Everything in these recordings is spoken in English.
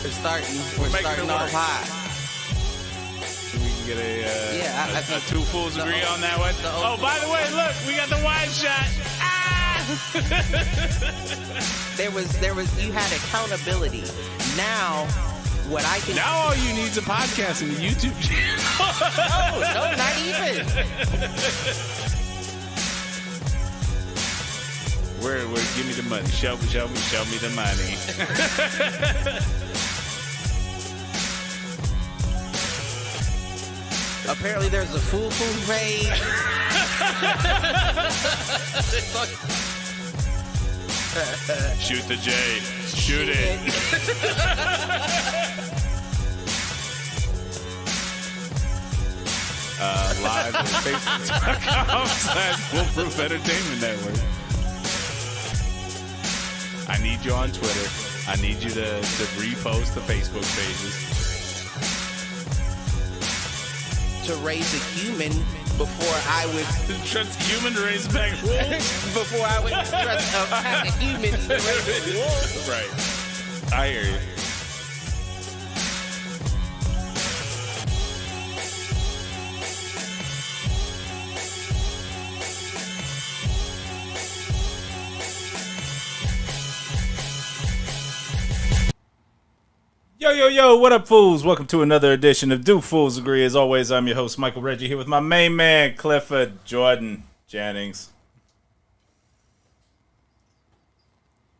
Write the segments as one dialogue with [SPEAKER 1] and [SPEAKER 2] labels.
[SPEAKER 1] We're starting off high.
[SPEAKER 2] We can get a two fools agree on that one. Oh, by the way, look, we got the wide shot.
[SPEAKER 1] There was you had accountability. Now what I can
[SPEAKER 2] now all you need is a podcast and a YouTube channel.
[SPEAKER 1] No, not even.
[SPEAKER 2] Where give me the money. Show me the money.
[SPEAKER 1] Apparently there's a Foolproof page.
[SPEAKER 2] Shoot the J. Shoot it. Live at Facebook.com/Foolproof Entertainment Network. I need you on Twitter. I need you to repost the Facebook pages.
[SPEAKER 1] To raise a human before I would
[SPEAKER 2] trust a human to raise a pack of wolves?
[SPEAKER 1] Before I would trust a pack of humans to raise a wolf.
[SPEAKER 2] Right. I hear you. Yo, what up, fools? Welcome to another edition of Do Fools Agree. As always, I'm your host, Michael Reggie, here with my main man, Clifford Jordan Jennings.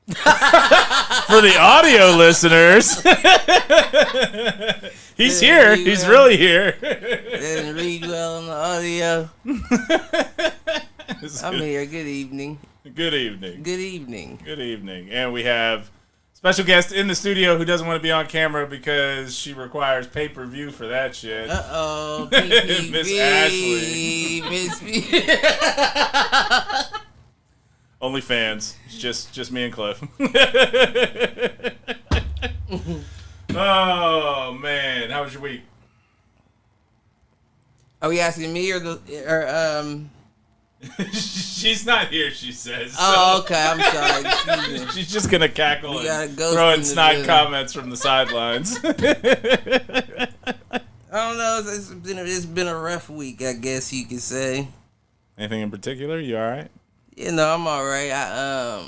[SPEAKER 2] For the audio listeners, he's here. He's really here.
[SPEAKER 1] Didn't read well on the audio. I'm here. Good evening.
[SPEAKER 2] Good evening.
[SPEAKER 1] Good evening.
[SPEAKER 2] Good evening. And we have special guest in the studio who doesn't want to be on camera because she requires pay-per-view for that shit.
[SPEAKER 1] Uh-oh.
[SPEAKER 2] Miss Ashley.
[SPEAKER 1] Miss B.
[SPEAKER 2] Only fans. It's just me and Cliff. Oh, man. How was your week?
[SPEAKER 1] Are we asking me or
[SPEAKER 2] She's not here, she says.
[SPEAKER 1] Oh, okay. I'm sorry. Excuse me.
[SPEAKER 2] She's just going to cackle and throw in snide comments from the sidelines.
[SPEAKER 1] I don't know. It's been a rough week, I guess you could say.
[SPEAKER 2] Anything in particular? You all right?
[SPEAKER 1] You know, I'm all right. I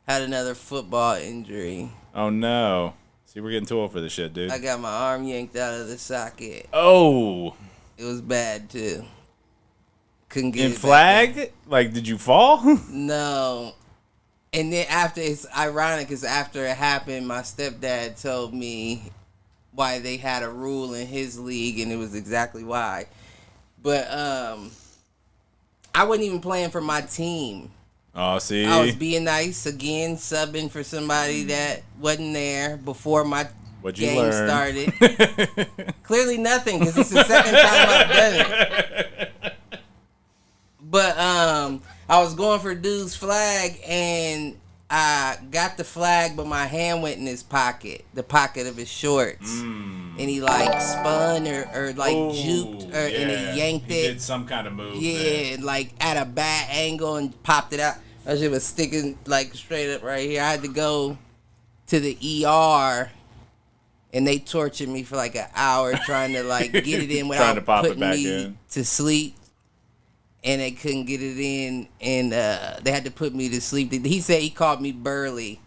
[SPEAKER 1] had another football injury.
[SPEAKER 2] Oh, no. See, we're getting too old for this shit, dude.
[SPEAKER 1] I got my arm yanked out of the socket.
[SPEAKER 2] Oh.
[SPEAKER 1] It was bad, too. Couldn't get
[SPEAKER 2] in
[SPEAKER 1] it
[SPEAKER 2] flag?
[SPEAKER 1] back.
[SPEAKER 2] Like, did you fall?
[SPEAKER 1] No. And then after, it's ironic because after it happened, my stepdad told me why they had a rule in his league, and it was exactly why. But I wasn't even playing for my team.
[SPEAKER 2] Oh, see?
[SPEAKER 1] I was being nice, again, subbing for somebody that wasn't there before my game started. Clearly nothing, because it's the second time I've done it. But I was going for dude's flag, and I got the flag, but my hand went in his pocket, the pocket of his shorts. And he, like, spun or like, juked, and he yanked it.
[SPEAKER 2] He did some kind of move.
[SPEAKER 1] Yeah, like, at a bad angle and popped it out. That shit was sticking, like, straight up right here. I had to go to the ER, and they tortured me for, like, an hour trying to, like, get it in without putting me to sleep. And they couldn't get it in, and they had to put me to sleep. He said he called me Burley.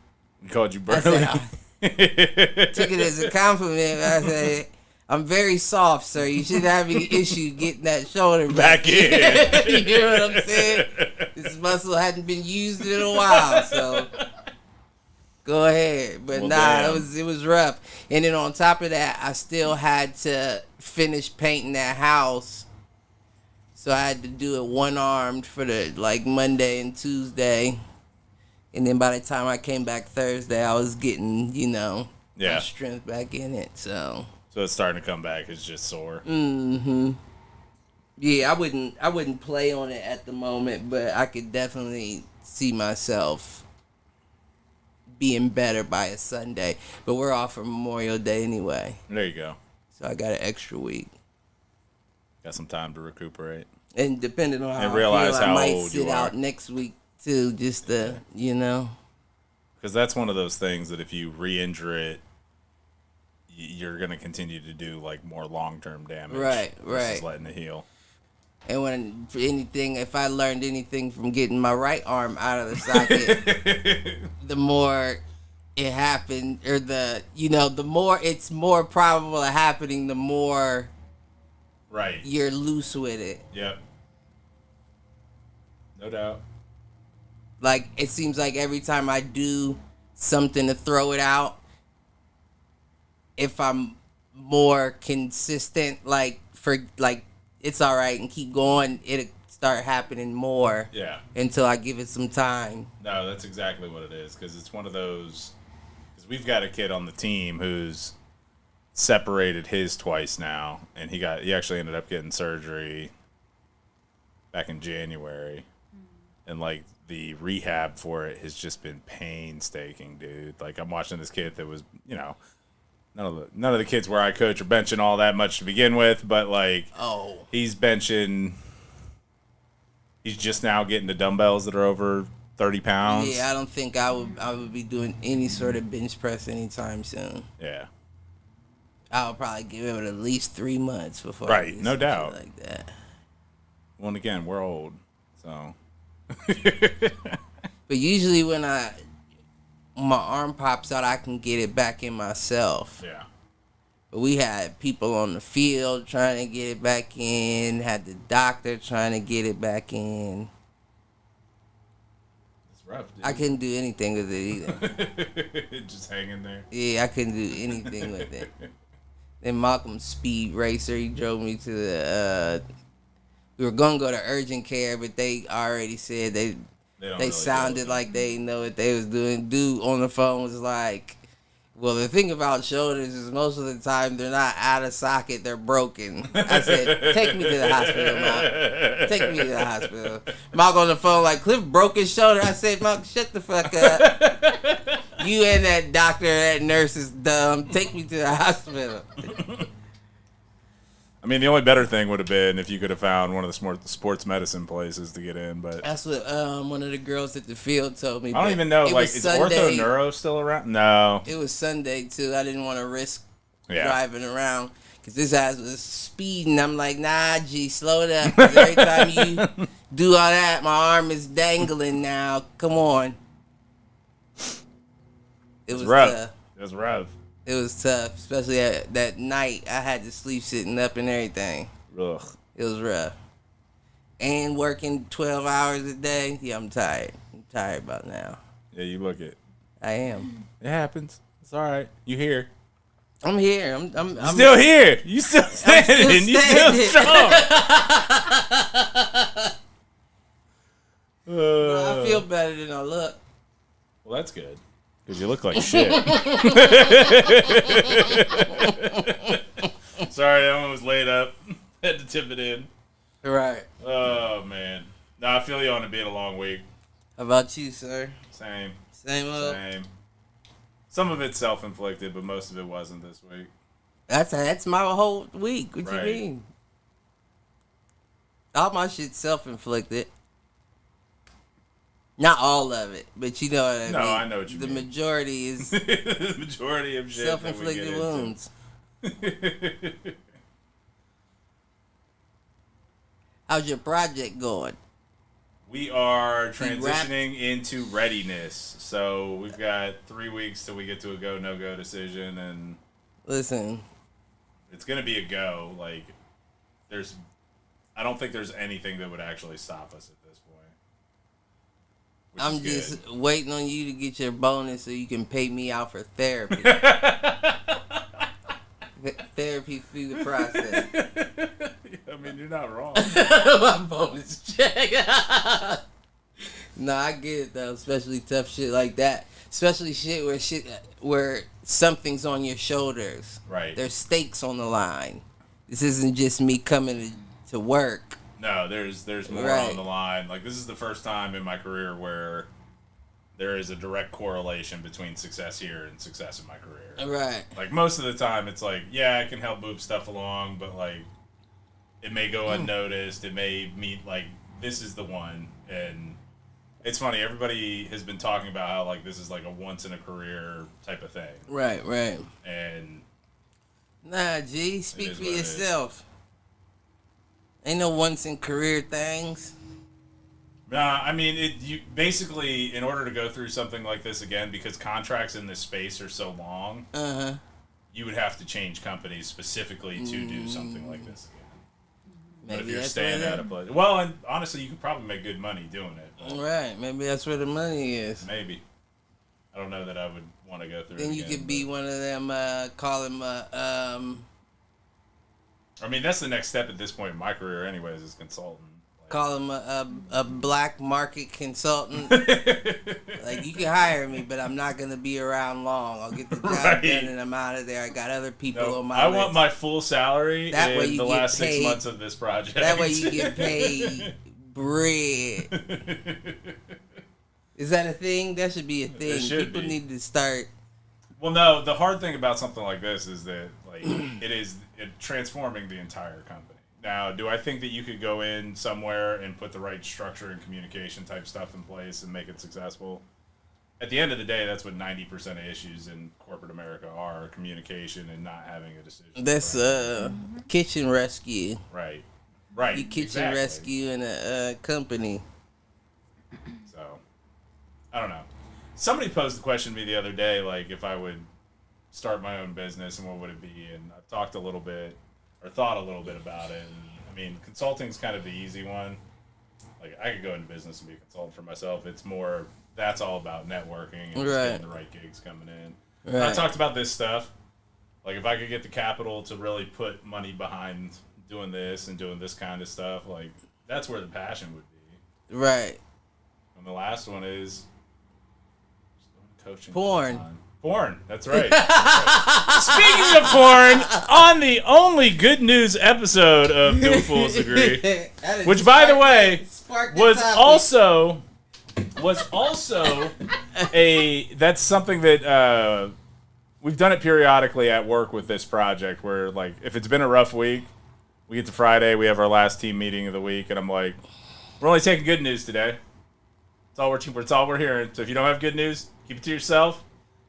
[SPEAKER 2] He called you Burley?
[SPEAKER 1] Took it as a compliment. I said, I'm very soft, sir. You shouldn't have any issue getting that shoulder back in. You hear what I'm saying? This muscle hadn't been used in a while, so go ahead. But
[SPEAKER 2] damn.
[SPEAKER 1] it was rough. And then on top of that, I still had to finish painting that house. So I had to do it one-armed for the, like, Monday and Tuesday. And then by the time I came back Thursday, I was getting, my strength back in it, so
[SPEAKER 2] it's starting to come back. It's just sore.
[SPEAKER 1] Mm-hmm. Yeah, I wouldn't play on it at the moment, but I could definitely see myself being better by a Sunday. But we're off for Memorial Day anyway.
[SPEAKER 2] There you go.
[SPEAKER 1] So I got an extra week.
[SPEAKER 2] Got some time to recuperate.
[SPEAKER 1] And depending on how
[SPEAKER 2] and realize
[SPEAKER 1] I feel,
[SPEAKER 2] how
[SPEAKER 1] I might
[SPEAKER 2] old
[SPEAKER 1] sit
[SPEAKER 2] you
[SPEAKER 1] out
[SPEAKER 2] are.
[SPEAKER 1] next week too, just to,
[SPEAKER 2] Because that's one of those things that if you re-injure it you're going to continue to do like more long-term damage.
[SPEAKER 1] Right.
[SPEAKER 2] Versus letting it heal.
[SPEAKER 1] And if I learned anything from getting my right arm out of the socket, the more it happened, or the more it's more probable of happening, the more you're loose with it.
[SPEAKER 2] Yep. No doubt.
[SPEAKER 1] Like, it seems like every time I do something to throw it out, if I'm more consistent, it's all right and keep going, it'll start happening more.
[SPEAKER 2] Yeah.
[SPEAKER 1] Until I give it some time.
[SPEAKER 2] No, that's exactly what it is, because it's one of those. Because we've got a kid on the team who's separated his twice now, and he actually ended up getting surgery back in January, and like the rehab for it has just been painstaking, dude. Like, I'm watching this kid that was, none of the kids where I coach are benching all that much to begin with, but like, he's benching. He's just now getting the dumbbells that are over 30 pounds.
[SPEAKER 1] Yeah, I don't think I would be doing any sort of bench press anytime soon.
[SPEAKER 2] Yeah.
[SPEAKER 1] I'll probably give it at least 3 months before.
[SPEAKER 2] Right, no doubt.
[SPEAKER 1] Like that.
[SPEAKER 2] Well, and again, we're old, so.
[SPEAKER 1] But usually when my arm pops out, I can get it back in myself.
[SPEAKER 2] Yeah.
[SPEAKER 1] But we had people on the field trying to get it back in, had the doctor trying to get it back in.
[SPEAKER 2] It's rough, dude.
[SPEAKER 1] I couldn't do anything with it either.
[SPEAKER 2] Just hanging there.
[SPEAKER 1] Yeah, I couldn't do anything with it. Then Malcolm's speed racer, he drove me to the we were going to go to urgent care, but they already said they really sounded like they know what they was doing. Dude on the phone was like, well, the thing about shoulders is most of the time they're not out of socket, they're broken. I said, take me to the hospital, Mark. Take me to the hospital. Mark on the phone like, Cliff broke his shoulder. I said, Mark, shut the fuck up. You and that doctor, that nurse is dumb. Take me to the hospital.
[SPEAKER 2] I mean, the only better thing would have been if you could have found one of the sports medicine places to get in, but
[SPEAKER 1] that's what one of the girls at the field told me.
[SPEAKER 2] I don't even know. Like, is Ortho Neuro still around? No.
[SPEAKER 1] It was Sunday too. I didn't want to risk driving around because this ass was speeding. I'm like, nah, G, slow it up. 'Cause every time you do all that, my arm is dangling now. Come on. It was
[SPEAKER 2] rough. It was rough.
[SPEAKER 1] It was tough, especially that night. I had to sleep sitting up and everything.
[SPEAKER 2] Ugh.
[SPEAKER 1] It was rough. And working 12 hours a day. Yeah, I'm tired. I'm tired about now.
[SPEAKER 2] Yeah, you look it.
[SPEAKER 1] I am.
[SPEAKER 2] It happens. It's all right. You here.
[SPEAKER 1] I'm here. I'm
[SPEAKER 2] still here. You still standing. You still strong.
[SPEAKER 1] I feel better than I look.
[SPEAKER 2] Well, that's good. Because you look like shit. Sorry, that one was laid up. Had to tip it in.
[SPEAKER 1] Right.
[SPEAKER 2] Oh, man. No, I feel you on it being a long week.
[SPEAKER 1] How about you, sir?
[SPEAKER 2] Same.
[SPEAKER 1] Same.
[SPEAKER 2] Some of it's self-inflicted, but most of it wasn't this week.
[SPEAKER 1] That's my whole week. What you mean? All my shit's self-inflicted. Not all of it, but you know what I mean.
[SPEAKER 2] No, I know what you mean.
[SPEAKER 1] The majority is
[SPEAKER 2] the majority of shit
[SPEAKER 1] self-inflicted wounds. How's your project going?
[SPEAKER 2] We are transitioning into readiness. So we've got 3 weeks till we get to a go, no-go decision. And
[SPEAKER 1] listen,
[SPEAKER 2] it's going to be a go. Like, I don't think there's anything that would actually stop us at this point.
[SPEAKER 1] I'm just waiting on you to get your bonus so you can pay me out for therapy. Therapy through the process.
[SPEAKER 2] I mean, you're not wrong.
[SPEAKER 1] My bonus check. No, I get it though, especially tough shit like that. Especially shit where something's on your shoulders.
[SPEAKER 2] Right.
[SPEAKER 1] There's stakes on the line. This isn't just me coming to work.
[SPEAKER 2] No, there's more on the line. Like, this is the first time in my career where there is a direct correlation between success here and success in my career.
[SPEAKER 1] Right.
[SPEAKER 2] Like, most of the time, it's like, yeah, I can help move stuff along, but, like, it may go unnoticed. It may meet, like, this is the one. And it's funny. Everybody has been talking about how, like, this is, like, a once-in-a-career type of thing.
[SPEAKER 1] Right.
[SPEAKER 2] And
[SPEAKER 1] Nah, G, speak for yourself. Ain't no once in career things.
[SPEAKER 2] Nah, I mean, you basically, in order to go through something like this again, because contracts in this space are so long, you would have to change companies specifically to do something like this again. Maybe but if you're staying at a place, well, and honestly, you could probably make good money doing it.
[SPEAKER 1] Right, maybe that's where the money is.
[SPEAKER 2] Maybe. I don't know that I would want to go through.
[SPEAKER 1] Then you could be one of them. Call him.
[SPEAKER 2] I mean, that's the next step at this point in my career, anyways, as consultant.
[SPEAKER 1] Call him a black market consultant. Like, you can hire me, but I'm not gonna be around long. I'll get the job done and I'm out of there. I got other people on my list.
[SPEAKER 2] Want my full salary that way in the last 6 months of this project.
[SPEAKER 1] That way you get paid bread. Is that a thing? That should be a thing. People need to start.
[SPEAKER 2] Well, no. The hard thing about something like this is that it is transforming the entire company. Now, do I think that you could go in somewhere and put the right structure and communication type stuff in place and make it successful? At the end of the day, that's what 90% of issues in corporate America are: communication and not having a decision.
[SPEAKER 1] That's kitchen rescue.
[SPEAKER 2] Right.
[SPEAKER 1] You kitchen rescue in a company.
[SPEAKER 2] So, I don't know. Somebody posed the question to me the other day, like if I would start my own business and what would it be? And I've talked a little bit. Or thought a little bit about it. And, I mean, consulting's kind of the easy one. Like, I could go into business and be a consultant for myself. It's more, that's all about networking and just getting the right gigs coming in. Right. I talked about this stuff. Like, if I could get the capital to really put money behind doing this and doing this kind of stuff, like, that's where the passion would be.
[SPEAKER 1] Right.
[SPEAKER 2] And the last one is coaching. Porn, that's right. Speaking of porn, on the only good news episode of No Fools Agree, which, by the way, was also that's something that we've done it periodically at work with this project, where, like, if it's been a rough week, we get to Friday, we have our last team meeting of the week, and I'm like, we're only taking good news today. It's all we're hearing. So if you don't have good news, keep it to yourself.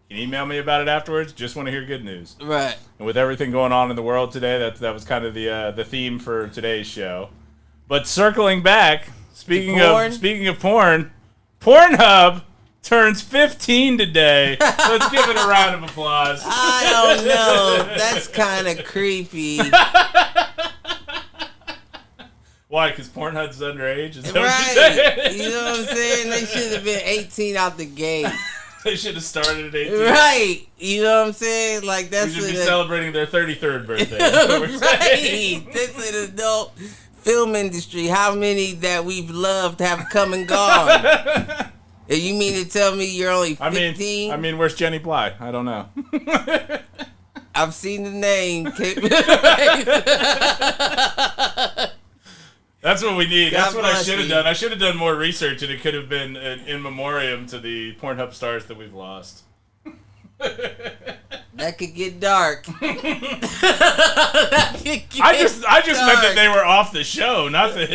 [SPEAKER 2] You can email me about it afterwards. Just want to hear good news.
[SPEAKER 1] Right.
[SPEAKER 2] And with everything going on in the world today, that was kind of the theme for today's show. But circling back, speaking of porn, Pornhub turns 15 today. Let's give it a round of applause.
[SPEAKER 1] I don't know. That's kind of creepy.
[SPEAKER 2] Why? Because Pornhub's underage? Is that
[SPEAKER 1] right. You know what I'm saying? They should have been 18 out the gate.
[SPEAKER 2] They should have started at 18.
[SPEAKER 1] Right. You know what I'm saying? Like, that's
[SPEAKER 2] we should be celebrating their 33rd birthday.
[SPEAKER 1] Right. This is an adult film industry. How many that we've loved have come and gone? And you mean to tell me you're only 15?
[SPEAKER 2] I mean, where's Jenny Bly? I don't know.
[SPEAKER 1] I've seen the name.
[SPEAKER 2] That's what we need. That's what I should have done. I should have done more research, and it could have been an in memoriam to the Pornhub stars that we've lost.
[SPEAKER 1] That could get dark.
[SPEAKER 2] I just meant that they were off the show, not that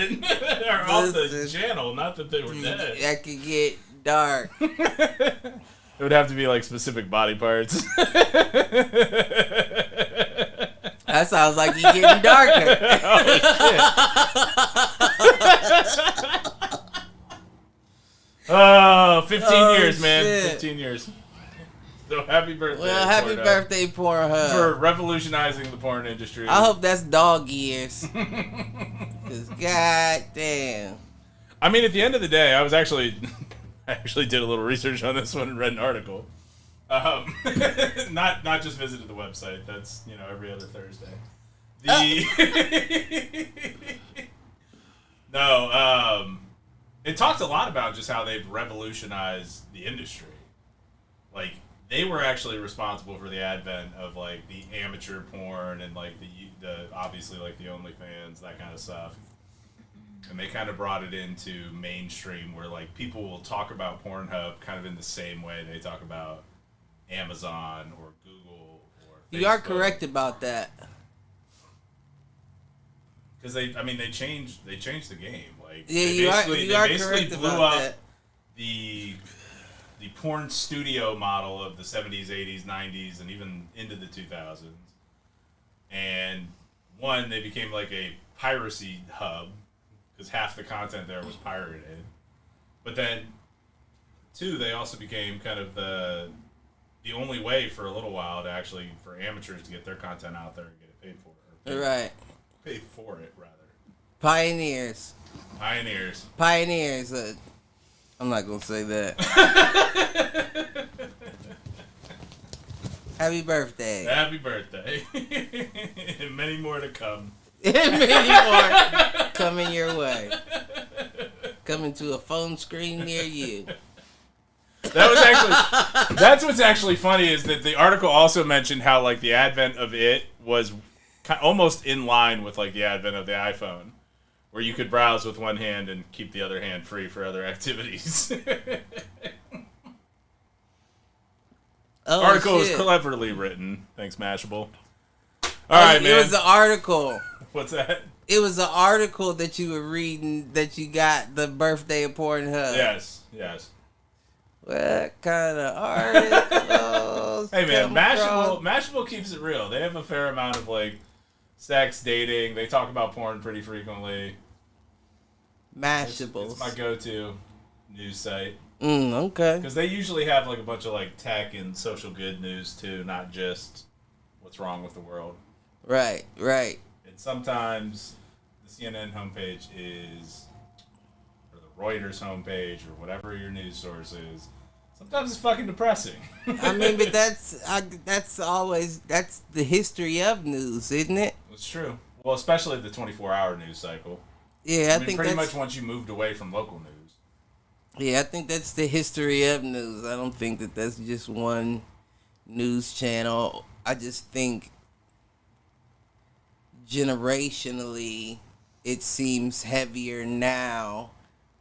[SPEAKER 2] or off the channel, not that they were dead.
[SPEAKER 1] That could get dark.
[SPEAKER 2] It would have to be like specific body parts.
[SPEAKER 1] That sounds like you're getting darker.
[SPEAKER 2] Oh, shit. 15 years, man. Shit. 15 years. So happy birthday.
[SPEAKER 1] Well, happy birthday, Pornhub.
[SPEAKER 2] For revolutionizing the porn industry.
[SPEAKER 1] I hope that's dog years. Because goddamn.
[SPEAKER 2] I mean, at the end of the day, I actually did a little research on this one and read an article. Not just visited the website. That's, every other Thursday. It talks a lot about just how they've revolutionized the industry. Like, they were actually responsible for the advent of, like, the amateur porn and, like, the obviously, like, the OnlyFans, that kind of stuff. And they kind of brought it into mainstream where, like, people will talk about Pornhub kind of in the same way they talk about Amazon or Google or Facebook.
[SPEAKER 1] You are correct about that.
[SPEAKER 2] Because they changed the game. Like,
[SPEAKER 1] yeah, they basically
[SPEAKER 2] blew up the porn studio model of the 70s, 80s, 90s, and even into the 2000s. And one, they became like a piracy hub because half the content there was pirated. But then, two, they also became kind of the only way for a little while to actually, for amateurs to get their content out there and get it paid for.
[SPEAKER 1] Right.
[SPEAKER 2] Paid for it, rather.
[SPEAKER 1] Pioneers. I'm not going to say that. Happy birthday.
[SPEAKER 2] Happy birthday. And many more to come.
[SPEAKER 1] Many more coming your way. Coming to a phone screen near you.
[SPEAKER 2] That's what's actually funny is that the article also mentioned how like the advent of it was almost in line with like the advent of the iPhone, where you could browse with one hand and keep the other hand free for other activities. Article was cleverly written. Thanks, Mashable. All right, man.
[SPEAKER 1] It was an article.
[SPEAKER 2] What's that?
[SPEAKER 1] It was an article that you were reading that you got the birthday of Pornhub.
[SPEAKER 2] Yes.
[SPEAKER 1] What kind of articles?
[SPEAKER 2] Hey, man, Mashable keeps it real. They have a fair amount of, like, sex, dating. They talk about porn pretty frequently.
[SPEAKER 1] Mashable.
[SPEAKER 2] It's my go-to news site.
[SPEAKER 1] Okay.
[SPEAKER 2] Because they usually have, like, a bunch of, like, tech and social good news, too, not just what's wrong with the world.
[SPEAKER 1] Right.
[SPEAKER 2] And sometimes the CNN homepage is, or the Reuters homepage, or whatever your news source is, sometimes it's fucking depressing.
[SPEAKER 1] I mean, but that's the history of news, isn't it?
[SPEAKER 2] It's true. Well, especially the 24-hour news cycle.
[SPEAKER 1] Yeah,
[SPEAKER 2] I think pretty much once you moved away from local news.
[SPEAKER 1] Yeah, I think that's the history of news. I don't think that that's just one news channel. I just think generationally it seems heavier now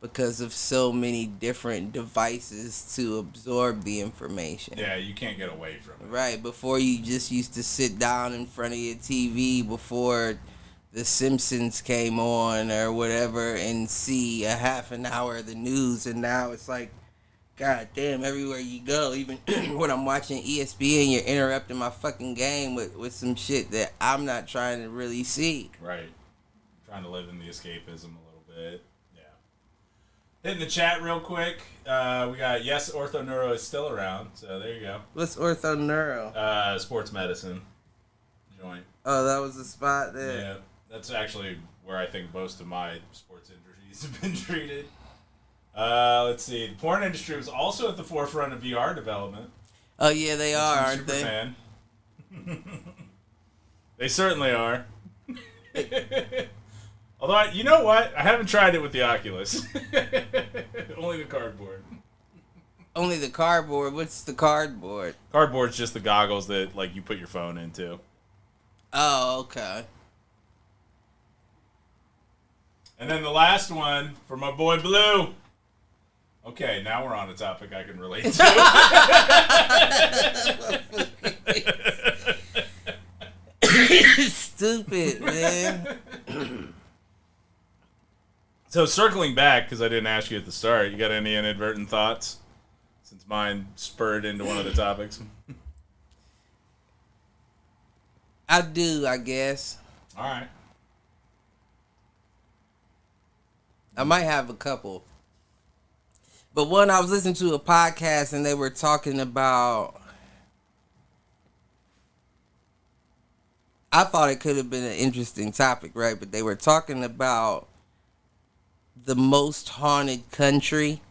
[SPEAKER 1] because of so many different devices to absorb the information.
[SPEAKER 2] Yeah, you can't get away from it.
[SPEAKER 1] Right, before you just used to sit down in front of your TV before The Simpsons came on or whatever and see a half an hour of the news, and now it's like, god damn, everywhere you go, even when I'm watching ESPN, you're interrupting my fucking game with some shit that I'm not trying to really see.
[SPEAKER 2] Right. Trying to live in the escapism a little bit. Yeah. Hitting the chat real quick. We got Yes Ortho Neuro is still around, so there you go.
[SPEAKER 1] What's Ortho Neuro?
[SPEAKER 2] Sports medicine joint.
[SPEAKER 1] Oh, that was the spot there?
[SPEAKER 2] Yeah. That's actually where I think most of my sports injuries have been treated. Let's see. The porn industry was also at the forefront of VR development.
[SPEAKER 1] Oh, yeah, they are, aren't they?
[SPEAKER 2] Fan. They certainly are. Although, you know what? I haven't tried it with the Oculus. Only the cardboard.
[SPEAKER 1] Only the cardboard? What's the cardboard?
[SPEAKER 2] Cardboard's just the goggles that like you put your phone into.
[SPEAKER 1] Oh, okay.
[SPEAKER 2] And then the last one for my boy Blue. Okay, now we're on a topic I can relate
[SPEAKER 1] to. Stupid, man.
[SPEAKER 2] So circling back, because I didn't ask you at the start, you got any inadvertent thoughts? Since mine spurred into one of the topics.
[SPEAKER 1] I do, I guess.
[SPEAKER 2] All right.
[SPEAKER 1] I might have a couple. But one, I was listening to a podcast and they were talking about, I thought it could have been an interesting topic, right? But they were talking about the most haunted country.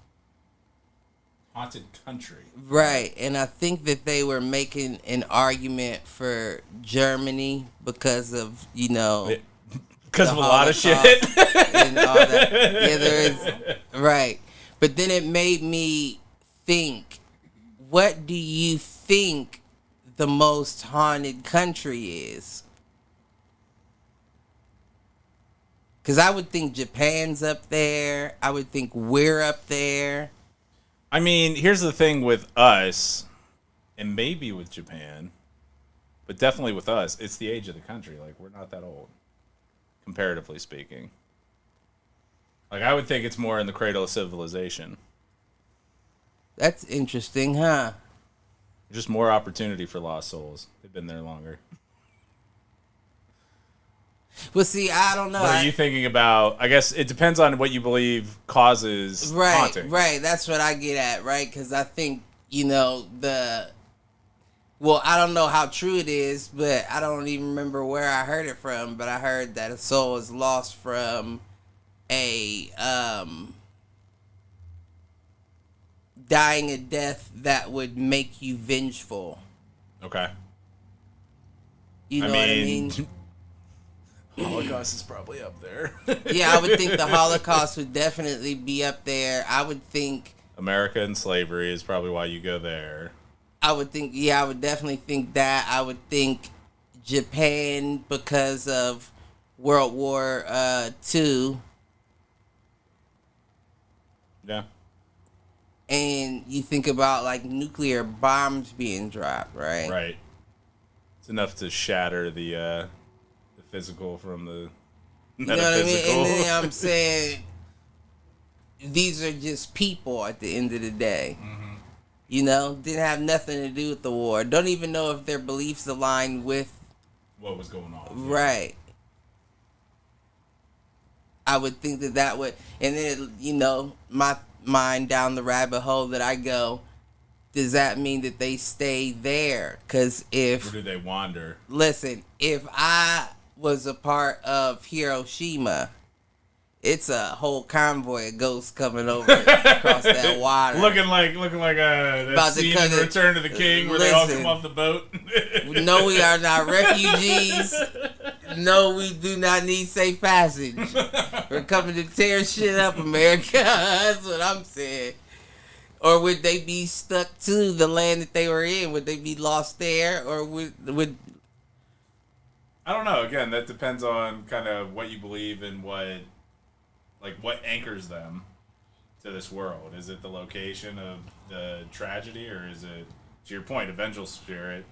[SPEAKER 2] Haunted country.
[SPEAKER 1] Right. And I think that they were making an argument for Germany because of, you know...
[SPEAKER 2] Because of a lot of shit.
[SPEAKER 1] And all that. Yeah, there is. Right. But then it made me think, what do you think the most haunted country is? Because I would think Japan's up there. I would think we're up there.
[SPEAKER 2] I mean, here's the thing with us, and maybe with Japan, but definitely with us, it's the age of the country. Like, we're not that old. Comparatively speaking. Like, I would think it's more in the cradle of civilization.
[SPEAKER 1] That's interesting, huh?
[SPEAKER 2] Just more opportunity for lost souls. They've been there longer.
[SPEAKER 1] Well, see, I don't know.
[SPEAKER 2] What are you thinking about? I guess it depends on what you believe causes hauntings.
[SPEAKER 1] Right. That's what I get at, right? Because I think, well, I don't know how true it is, but I don't even remember where I heard it from, but I heard that a soul is lost from a dying a death that would make you vengeful.
[SPEAKER 2] Okay.
[SPEAKER 1] You know what I mean?
[SPEAKER 2] Holocaust is probably up there.
[SPEAKER 1] Yeah, I would think the Holocaust would definitely be up there. I would think
[SPEAKER 2] America and slavery is probably why you go there.
[SPEAKER 1] I would definitely think that. I would think Japan because of World War II.
[SPEAKER 2] Yeah.
[SPEAKER 1] And you think about like nuclear bombs being dropped, right?
[SPEAKER 2] Right. It's enough to shatter the physical from the metaphysical.
[SPEAKER 1] You know what I mean? And then I'm saying these are just people at the end of the day.
[SPEAKER 2] Mm-hmm.
[SPEAKER 1] Didn't have nothing to do with the war. Don't even know if their beliefs align with
[SPEAKER 2] what was going on.
[SPEAKER 1] Right. I would think that would, and then, my mind down the rabbit hole that I go, does that mean that they stay there? Because
[SPEAKER 2] or do they wander?
[SPEAKER 1] Listen, if I was a part of Hiroshima, it's a whole convoy of ghosts coming over across that water.
[SPEAKER 2] Looking like that scene in Return to the King where they all come off the boat.
[SPEAKER 1] No, we are not refugees. No, we do not need safe passage. We're coming to tear shit up, America. That's what I'm saying. Or would they be stuck to the land that they were in? Would they be lost there? Or would
[SPEAKER 2] I don't know. Again, that depends on kind of what you believe and what anchors them to this world. Is it the location of the tragedy, or is it, to your point, a vengeful spirit?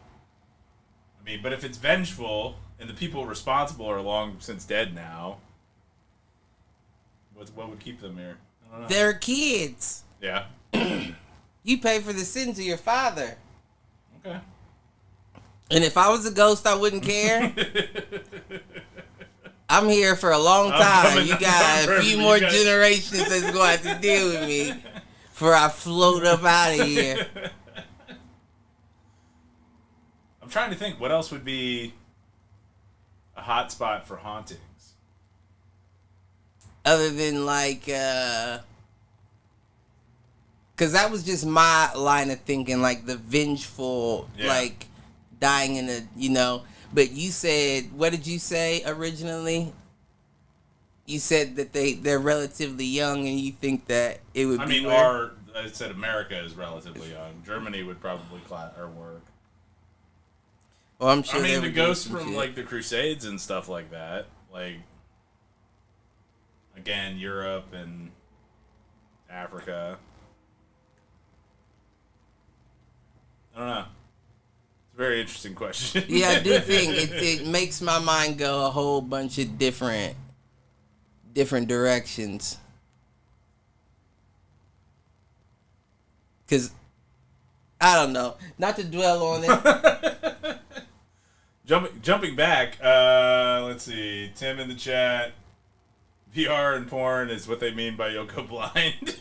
[SPEAKER 2] I mean, but if it's vengeful and the people responsible are long since dead now, what would keep them here? I don't know.
[SPEAKER 1] They're kids.
[SPEAKER 2] Yeah.
[SPEAKER 1] You pay for the sins of your father.
[SPEAKER 2] Okay.
[SPEAKER 1] And if I was a ghost, I wouldn't care. I'm here for a long time. You got a few more generations that's going to have to deal with me before I float up out of here.
[SPEAKER 2] I'm trying to think what else would be a hot spot for hauntings.
[SPEAKER 1] Other than because that was just my line of thinking, like the vengeful, like dying in a, But you said, what did you say originally? You said that they're relatively young, and you think that it would be.
[SPEAKER 2] I said America is relatively young. Germany would probably work.
[SPEAKER 1] Well, I'm sure.
[SPEAKER 2] The ghosts from like the Crusades and stuff like that, like again, Europe and Africa. I don't know. It's a very interesting question.
[SPEAKER 1] Yeah, I do think it makes my mind go a whole bunch of different directions. Because, I don't know. Not to dwell on it.
[SPEAKER 2] Jumping back, let's see. Tim in the chat. VR and porn is what they mean by you'll go blind.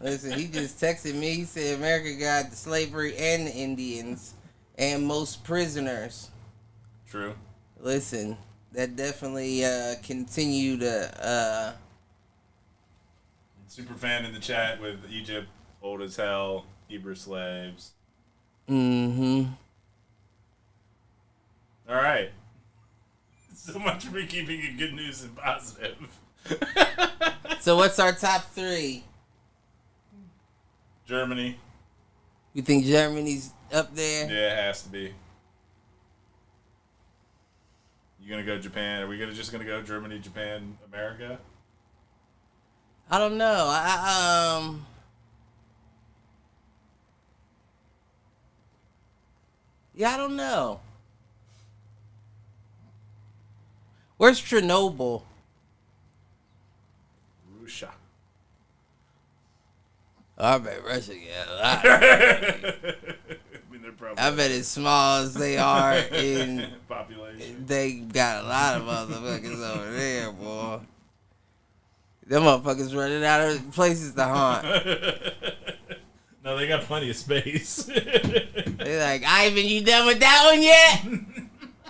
[SPEAKER 1] Listen, he just texted me. He said America got the slavery and the Indians and most prisoners.
[SPEAKER 2] True.
[SPEAKER 1] Listen, that definitely continue to...
[SPEAKER 2] Superfan in the chat with Egypt, old as hell, Hebrew slaves.
[SPEAKER 1] Mm-hmm.
[SPEAKER 2] All right. So much for keeping it good news and positive.
[SPEAKER 1] So what's our top 3?
[SPEAKER 2] Germany.
[SPEAKER 1] You think Germany's up there?
[SPEAKER 2] Yeah, it has to be. You gonna go Japan? Are we just gonna go Germany, Japan, America?
[SPEAKER 1] I don't know. Yeah, I don't know. Where's Chernobyl?
[SPEAKER 2] Russia.
[SPEAKER 1] I bet Russia got a lot.
[SPEAKER 2] They're
[SPEAKER 1] I bet as small as they are in
[SPEAKER 2] population,
[SPEAKER 1] they got a lot of motherfuckers over there, boy. Them motherfuckers running out of places to haunt.
[SPEAKER 2] No, they got plenty of space.
[SPEAKER 1] They're like, Ivan, you done with that one yet?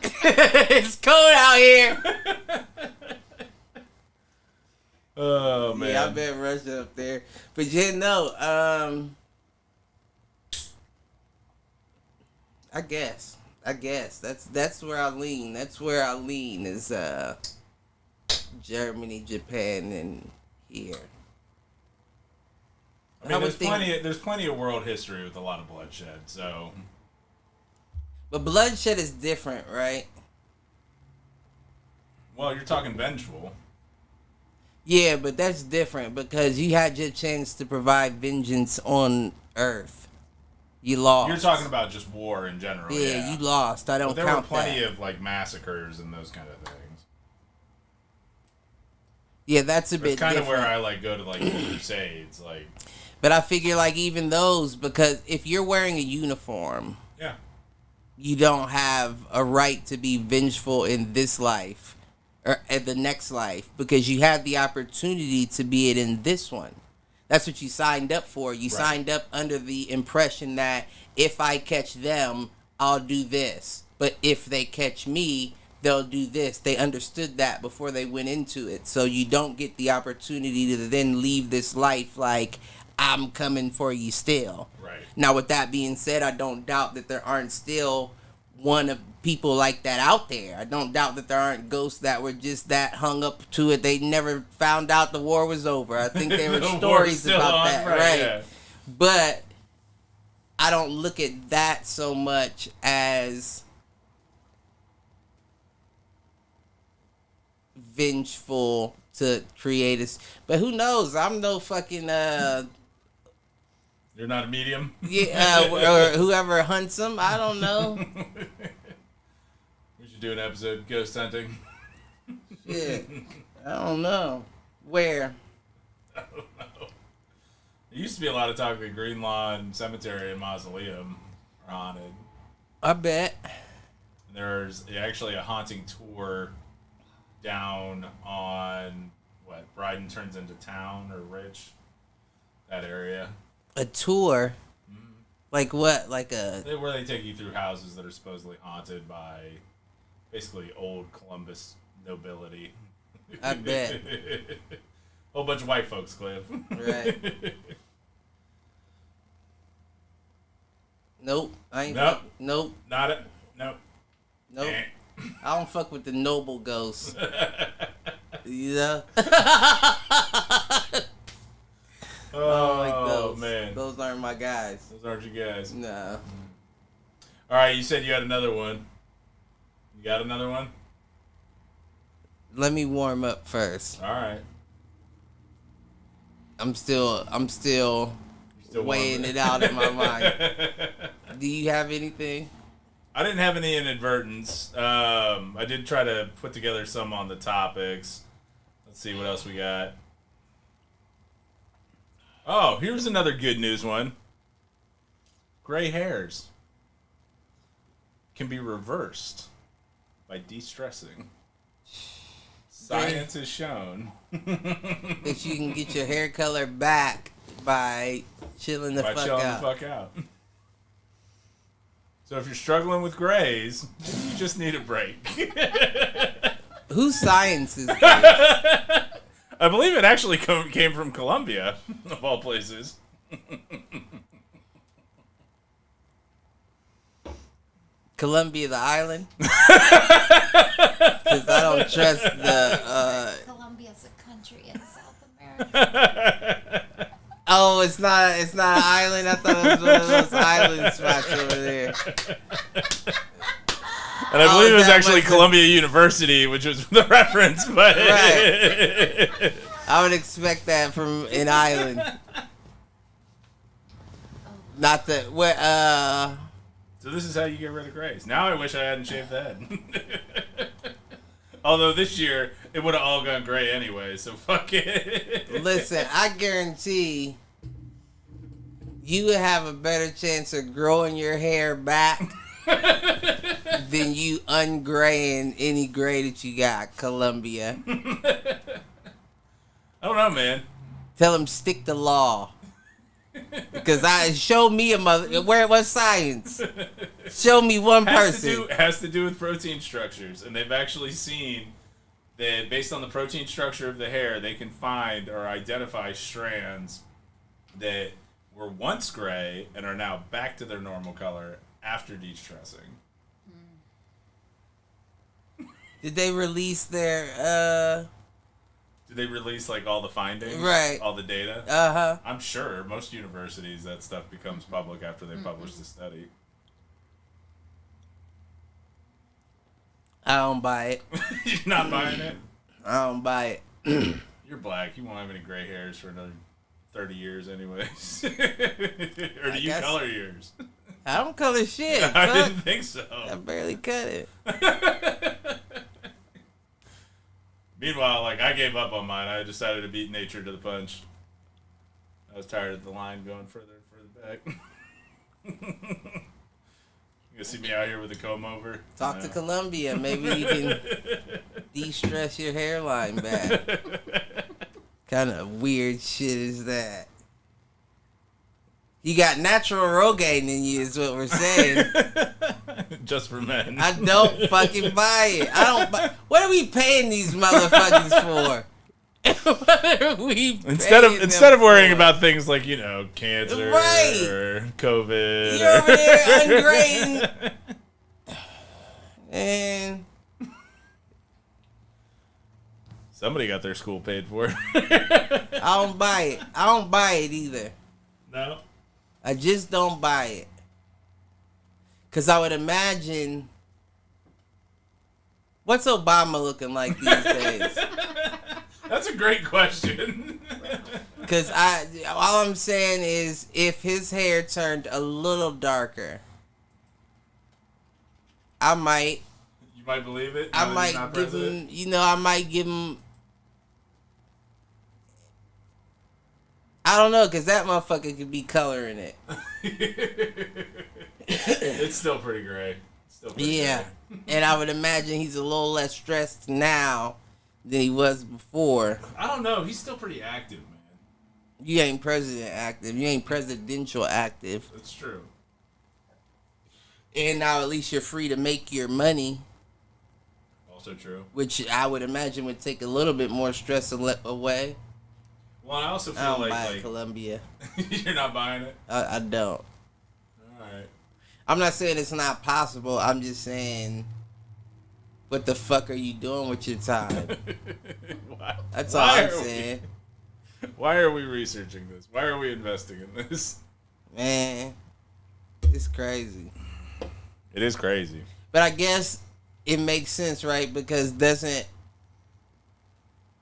[SPEAKER 1] It's cold out here.
[SPEAKER 2] Oh man.
[SPEAKER 1] Yeah, I've been rushing up there. But I guess that's where I lean. That's where I lean is Germany, Japan, and here.
[SPEAKER 2] I mean, there's plenty of world history with a lot of bloodshed, so.
[SPEAKER 1] But bloodshed is different, right?
[SPEAKER 2] Well, you're talking vengeful.
[SPEAKER 1] Yeah, but that's different because you had your chance to provide vengeance on Earth. You lost.
[SPEAKER 2] You're talking about just war in general.
[SPEAKER 1] Yeah, you lost. I don't count that.
[SPEAKER 2] There were plenty of like massacres and those kind of things.
[SPEAKER 1] Yeah, that's a bit different.
[SPEAKER 2] It's kind of where I like go to like crusades, like.
[SPEAKER 1] But I figure like even those, because if you're wearing a uniform,
[SPEAKER 2] yeah,
[SPEAKER 1] you don't have a right to be vengeful in this life or at the next life because you had the opportunity to be it in this one. That's what you signed up for. You signed up under the impression that if I catch them, I'll do this. But if they catch me, they'll do this. They understood that before they went into it. So you don't get the opportunity to then leave this life like, I'm coming for you still.
[SPEAKER 2] Right.
[SPEAKER 1] Now, with that being said, I don't doubt that there aren't still one of people like that out there. I don't doubt that there aren't ghosts that were just that hung up to it. They never found out the war was over. I think there were stories about that, right? Yeah. But I don't look at that so much as vengeful to create us. But who knows? I'm no fucking
[SPEAKER 2] You're not a medium?
[SPEAKER 1] Yeah, or whoever hunts them. I don't know.
[SPEAKER 2] We should do an episode ghost hunting.
[SPEAKER 1] Shit. I don't know. Where?
[SPEAKER 2] I don't know. There used to be a lot of talk that Green Lawn Cemetery and Mausoleum are haunted.
[SPEAKER 1] I bet.
[SPEAKER 2] And there's actually a haunting tour down on, Bryden turns into town or Rich? That area.
[SPEAKER 1] A tour? Mm-hmm. Like what? Like
[SPEAKER 2] where they take you through houses that are supposedly haunted by basically old Columbus nobility.
[SPEAKER 1] I bet.
[SPEAKER 2] Whole bunch of white folks, Cliff.
[SPEAKER 1] Right. Nope. I ain't.
[SPEAKER 2] Nope.
[SPEAKER 1] Nope.
[SPEAKER 2] Not it. Nope.
[SPEAKER 1] Nope. I don't fuck with the noble ghosts. You know?
[SPEAKER 2] Oh, man.
[SPEAKER 1] Those aren't my guys.
[SPEAKER 2] Those aren't your guys.
[SPEAKER 1] No.
[SPEAKER 2] All right, you said you had another one. You got another one?
[SPEAKER 1] Let me warm up first.
[SPEAKER 2] All right.
[SPEAKER 1] I'm still weighing it out in my mind. Do you have anything?
[SPEAKER 2] I didn't have any inadvertence. I did try to put together some on the topics. Let's see what else we got. Oh, here's another good news one. Gray hairs can be reversed by de-stressing. Science has shown
[SPEAKER 1] that you can get your hair color back by chilling the fuck out.
[SPEAKER 2] So if you're struggling with grays, you just need a break.
[SPEAKER 1] Whose science is this?
[SPEAKER 2] I believe it actually came from Colombia, of all places.
[SPEAKER 1] Colombia, the island? Because I don't trust the...
[SPEAKER 3] Colombia's a country in South America.
[SPEAKER 1] Oh, it's not an island? I thought it was one of those island spots over there.
[SPEAKER 2] And I believe it was actually Columbia University, which was the reference, but...
[SPEAKER 1] Right. I would expect that from an island. Not that...
[SPEAKER 2] So this is how you get rid of grays. Now I wish I hadn't shaved the head. Although this year, it would have all gone gray anyway, so fuck it.
[SPEAKER 1] Listen, I guarantee you would have a better chance of growing your hair back than you ungraying any gray that you got, Columbia.
[SPEAKER 2] I don't know, man.
[SPEAKER 1] Tell them stick to law. Because show me a mother. Where was science? Show me one person.
[SPEAKER 2] Has to do with protein structures, and they've actually seen that based on the protein structure of the hair, they can find or identify strands that were once gray and are now back to their normal color after de-stressing.
[SPEAKER 1] Did they release their
[SPEAKER 2] Did they release like all the findings?
[SPEAKER 1] Right.
[SPEAKER 2] All the data?
[SPEAKER 1] Uh-huh.
[SPEAKER 2] I'm sure most universities that stuff becomes public after they publish the study.
[SPEAKER 1] I don't buy it.
[SPEAKER 2] You're not buying it?
[SPEAKER 1] I don't buy it.
[SPEAKER 2] You're black. You won't have any gray hairs for another 30 years anyways. Or do you color yours?
[SPEAKER 1] I don't color shit.
[SPEAKER 2] I didn't think so.
[SPEAKER 1] I barely cut it.
[SPEAKER 2] Meanwhile, like, I gave up on mine. I decided to beat nature to the punch. I was tired of the line going further and further back. You gonna see me out here with a comb over?
[SPEAKER 1] Talk to Columbia. Maybe you can de-stress your hairline back. Kind of weird shit is that? You got natural Rogaine in you is what we're saying.
[SPEAKER 2] Just for men.
[SPEAKER 1] I don't fucking buy it. I don't buy. What are we paying these motherfuckers for? What are we
[SPEAKER 2] instead of worrying about things like, you know, cancer
[SPEAKER 1] right.
[SPEAKER 2] or COVID.
[SPEAKER 1] You're over there ungraying. And
[SPEAKER 2] somebody got their school paid for.
[SPEAKER 1] I don't buy it. I don't buy it either.
[SPEAKER 2] No.
[SPEAKER 1] I just don't buy it. Because I would imagine... What's Obama looking like these days?
[SPEAKER 2] That's a great question.
[SPEAKER 1] Because all I'm saying is if his hair turned a little darker, I might...
[SPEAKER 2] You might believe it?
[SPEAKER 1] I might give him... You know, I might give him... I don't know, because that motherfucker could be coloring it.
[SPEAKER 2] It's still pretty gray.
[SPEAKER 1] Yeah. And I would imagine he's a little less stressed now than he was before.
[SPEAKER 2] I don't know. He's still pretty active, man.
[SPEAKER 1] You ain't president active. You ain't presidential active.
[SPEAKER 2] That's true.
[SPEAKER 1] And now at least you're free to make your money.
[SPEAKER 2] Also true.
[SPEAKER 1] Which I would imagine would take a little bit more stress away.
[SPEAKER 2] Well, I also feel
[SPEAKER 1] I don't
[SPEAKER 2] like
[SPEAKER 1] buy Columbia.
[SPEAKER 2] You're not buying it?
[SPEAKER 1] I don't.
[SPEAKER 2] Alright.
[SPEAKER 1] I'm not saying it's not possible. I'm just saying, what the fuck are you doing with your time? That's all I'm saying.
[SPEAKER 2] Why are we researching this? Why are we investing in this?
[SPEAKER 1] Man, it's crazy.
[SPEAKER 2] It is crazy.
[SPEAKER 1] But I guess it makes sense, right? Because doesn't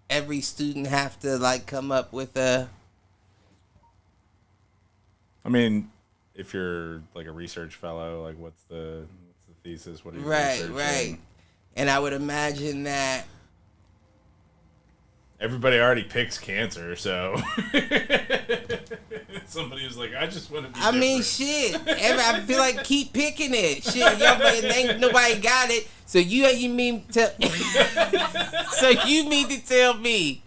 [SPEAKER 1] every student have to like come up with a...
[SPEAKER 2] I mean, if you're like a research fellow, like what's the thesis? What are you researching?
[SPEAKER 1] Right. And I would imagine that
[SPEAKER 2] everybody already picks cancer, so somebody was like, I just want to be different.
[SPEAKER 1] mean, shit. I feel like keep picking it. Shit, ain't nobody got it. So you mean to tell me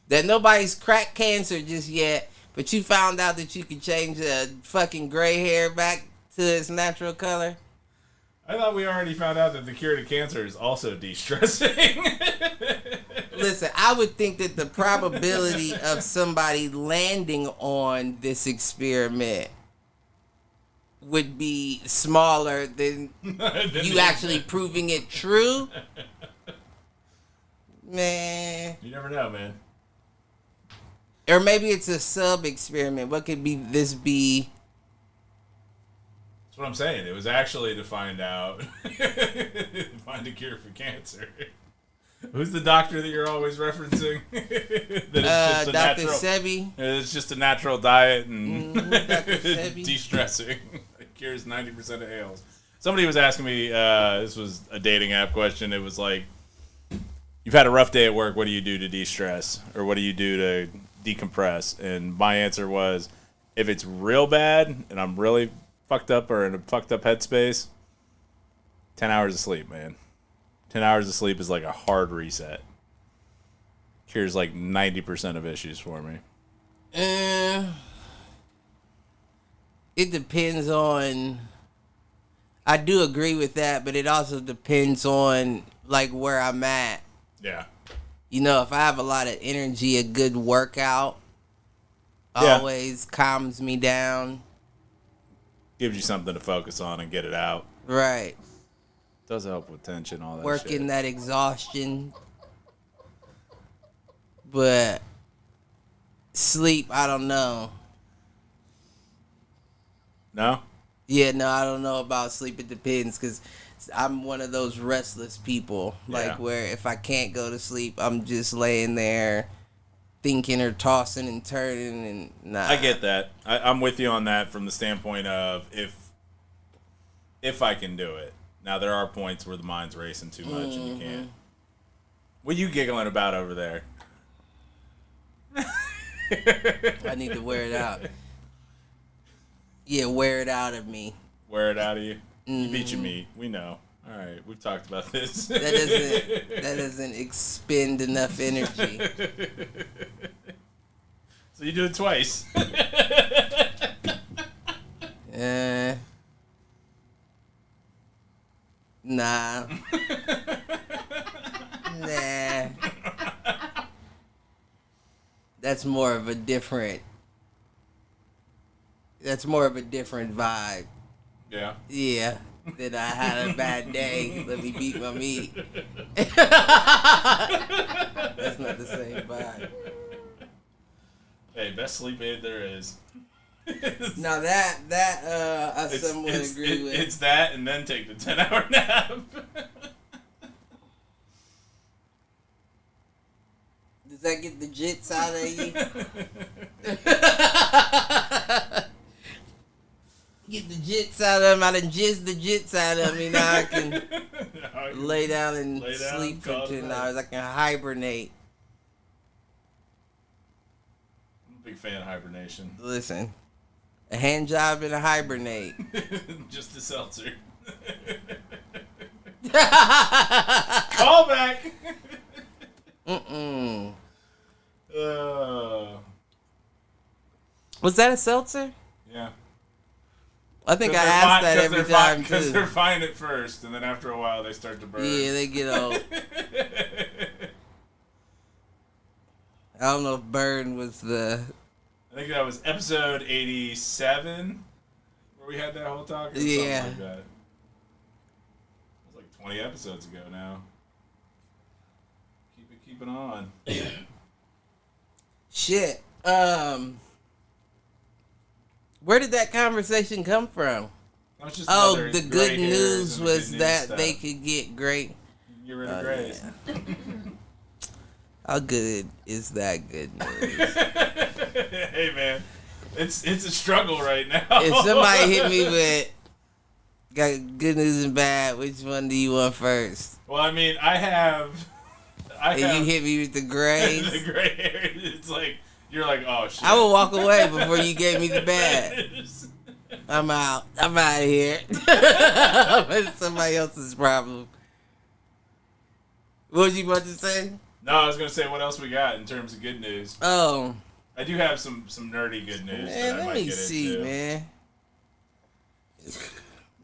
[SPEAKER 1] that nobody's cracked cancer just yet, but you found out that you could change a fucking gray hair back to its natural color?
[SPEAKER 2] I thought we already found out that the cure to cancer is also de-stressing.
[SPEAKER 1] Listen, I would think that the probability of somebody landing on this experiment would be smaller than you actually proving it true. Man.
[SPEAKER 2] You never know, man.
[SPEAKER 1] Or maybe it's a sub-experiment. What could this be?
[SPEAKER 2] That's what I'm saying. It was actually to find out, find a cure for cancer. Who's the doctor that you're always referencing? That it's
[SPEAKER 1] Dr. Sebi.
[SPEAKER 2] It's just a natural diet and
[SPEAKER 1] Dr. Sebi.
[SPEAKER 2] de-stressing. It cures 90% of ails. Somebody was asking me, this was a dating app question. It was like, you've had a rough day at work. What do you do to de-stress? Or what do you do to decompress? And my answer was, If it's real bad and I'm really fucked up or in a fucked up headspace, 10 hours of sleep, man. 10 hours of sleep is like a hard reset. Cures like 90% of issues for me.
[SPEAKER 1] It depends on... I do agree with that, but it also depends on, like, where I'm at.
[SPEAKER 2] Yeah.
[SPEAKER 1] You know, if I have a lot of energy, a good workout always calms me down.
[SPEAKER 2] Gives you something to focus on and get it out.
[SPEAKER 1] Right.
[SPEAKER 2] Does help with tension, all that
[SPEAKER 1] Working
[SPEAKER 2] shit.
[SPEAKER 1] that exhaustion. But sleep, I don't know.
[SPEAKER 2] No?
[SPEAKER 1] Yeah, no, I don't know about sleep. It depends, because I'm one of those restless people. Like, where if I can't go to sleep, I'm just laying there thinking or tossing and turning. And nah.
[SPEAKER 2] I get that. I'm with you on that from the standpoint of if I can do it. Now, there are points where the mind's racing too much and you can't. What are you giggling about over there?
[SPEAKER 1] I need to wear it out. Yeah, wear it out of me.
[SPEAKER 2] Wear it out of you? You beat your meat. We know. All right, we've talked about this.
[SPEAKER 1] That doesn't expend enough energy.
[SPEAKER 2] So you do it twice.
[SPEAKER 1] Nah. Nah. That's more of a different vibe.
[SPEAKER 2] Yeah.
[SPEAKER 1] Yeah. That I had a bad day. Let me beat my meat. That's not the same vibe.
[SPEAKER 2] Hey, best sleep aid there is.
[SPEAKER 1] Now that I somewhat agree with.
[SPEAKER 2] It's that, and then take the 10-hour nap.
[SPEAKER 1] Does that get the jits out of you? Get the jits out of him. I done jizzed the jits out of me. Now I can lay down and sleep for 10 hours. I can hibernate.
[SPEAKER 2] I'm a big fan of hibernation.
[SPEAKER 1] Listen, a hand job and a hibernate.
[SPEAKER 2] Just a seltzer. Call back.
[SPEAKER 1] Was that a seltzer?
[SPEAKER 2] Yeah.
[SPEAKER 1] I think I asked that every time too.
[SPEAKER 2] Because they're fine at first, and then after a while they start to burn.
[SPEAKER 1] Yeah, they get old. I don't know if burn was the...
[SPEAKER 2] I think that was episode 87 where we had that whole talk. Or
[SPEAKER 1] yeah.
[SPEAKER 2] Something like that. It was like 20 episodes ago now. Keep it on.
[SPEAKER 1] Shit. Where did that conversation come from? The good news was that they could get great.
[SPEAKER 2] Get rid of grays.
[SPEAKER 1] Yeah. How good is that good news?
[SPEAKER 2] Hey man, it's a struggle right now.
[SPEAKER 1] If somebody hit me with got good news and bad, which one do you want first?
[SPEAKER 2] Well, I mean, I have.
[SPEAKER 1] You hit me with the grays.
[SPEAKER 2] The gray hair. It's like you're like, oh shit.
[SPEAKER 1] I would walk away before you gave me the bad. I'm out. I'm out of here. It's somebody else's problem. What was you about to say?
[SPEAKER 2] No, I was gonna say what else we got in terms of good news.
[SPEAKER 1] Oh,
[SPEAKER 2] I do have some nerdy good news.
[SPEAKER 1] man,
[SPEAKER 2] that I
[SPEAKER 1] let
[SPEAKER 2] might
[SPEAKER 1] me
[SPEAKER 2] get
[SPEAKER 1] see,
[SPEAKER 2] into.
[SPEAKER 1] man.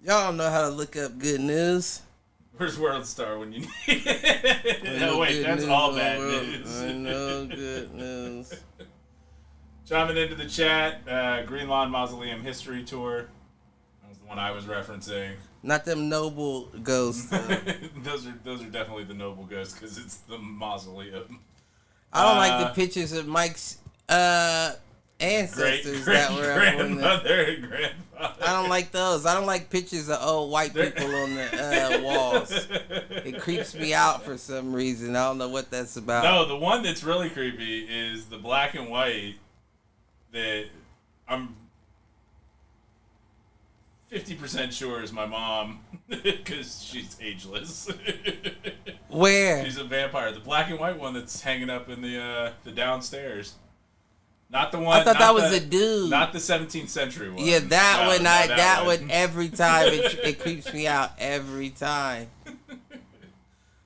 [SPEAKER 1] Y'all don't know how to look up good news.
[SPEAKER 2] Where's World Star when you need it? No, wait, that's all bad news.
[SPEAKER 1] I know good news.
[SPEAKER 2] Chiming into the chat, Green Lawn Mausoleum History Tour. That was the one I was referencing.
[SPEAKER 1] Not them noble ghosts.
[SPEAKER 2] Those are definitely the noble ghosts because it's the mausoleum.
[SPEAKER 1] I don't like the pictures of Mike's ancestors that were up on
[SPEAKER 2] grandmother and grandfather.
[SPEAKER 1] I don't like those. I don't like pictures of old white people on the walls. It creeps me out for some reason. I don't know what that's about.
[SPEAKER 2] No, the one that's really creepy is the black and white that I'm 50% sure is my mom because she's ageless.
[SPEAKER 1] Where?
[SPEAKER 2] She's a vampire. The black and white one that's hanging up in the downstairs. Not the one.
[SPEAKER 1] I thought that was a dude.
[SPEAKER 2] Not the 17th century one.
[SPEAKER 1] Yeah, that
[SPEAKER 2] one.
[SPEAKER 1] one every time it creeps me out every time.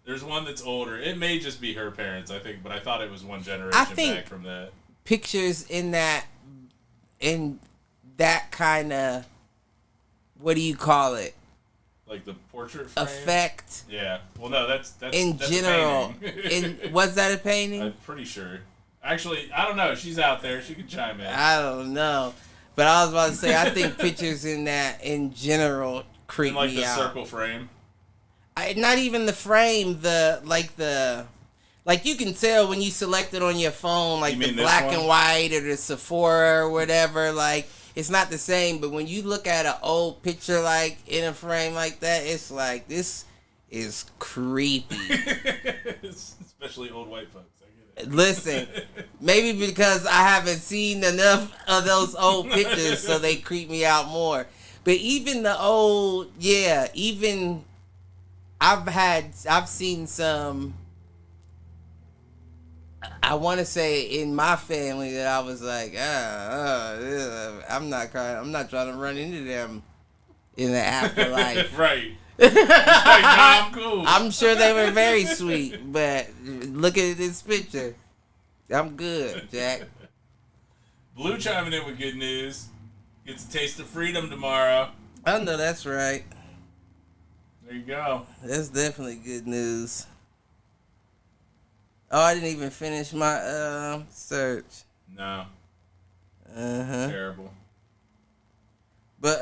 [SPEAKER 2] There's one that's older. It may just be her parents, I think, but I thought it was one generation back from that.
[SPEAKER 1] Pictures in that kind of, what do you call it?
[SPEAKER 2] Like the portrait frame?
[SPEAKER 1] Effect.
[SPEAKER 2] Yeah. Well, no, that's
[SPEAKER 1] in general. Was that a painting?
[SPEAKER 2] I'm pretty sure. Actually, I don't know. She's out there. She could chime in.
[SPEAKER 1] I don't know. But I was about to say, I think pictures in that in general creep me out.
[SPEAKER 2] Like the circle frame?
[SPEAKER 1] Not even the frame, like you can tell when you select it on your phone, like the black and white or the Sephora or whatever, like it's not the same. But when you look at an old picture like in a frame like that, it's like, this is creepy.
[SPEAKER 2] Especially old white folks. I get it.
[SPEAKER 1] Listen, maybe because I haven't seen enough of those old pictures, so they creep me out more. But even the old, even I've seen some. I want to say in my family that I was like, I'm not trying to run into them in the afterlife.
[SPEAKER 2] Right. Like, nah, I'm cool.
[SPEAKER 1] I'm sure they were very sweet, but look at this picture. I'm good, Jack.
[SPEAKER 2] Blue chiming in with good news. Gets a taste of freedom tomorrow.
[SPEAKER 1] I know that's right.
[SPEAKER 2] There you go.
[SPEAKER 1] That's definitely good news. Oh, I didn't even finish my search.
[SPEAKER 2] No. Terrible.
[SPEAKER 1] But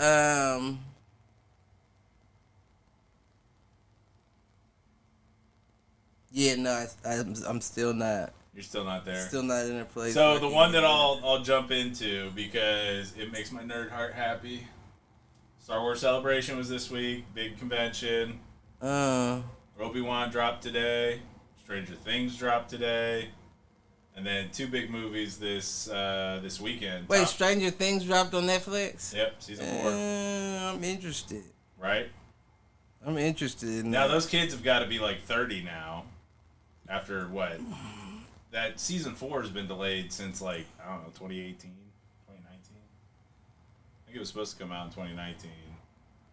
[SPEAKER 1] yeah, no, I'm still not.
[SPEAKER 2] You're still not there.
[SPEAKER 1] Still not in a place.
[SPEAKER 2] So the one that I'll jump into because it makes my nerd heart happy. Star Wars Celebration was this week. Big convention. Obi-Wan dropped today. Stranger Things dropped today. And then 2 big movies this weekend.
[SPEAKER 1] Wait, Stranger Things dropped on Netflix?
[SPEAKER 2] Yep, season 4.
[SPEAKER 1] I'm interested.
[SPEAKER 2] Right?
[SPEAKER 1] I'm interested in
[SPEAKER 2] now
[SPEAKER 1] that. Those
[SPEAKER 2] kids have got to be like 30 now. After what? That season 4 has been delayed since like, I don't know, 2018, 2019. I think it was supposed to come out in 2019,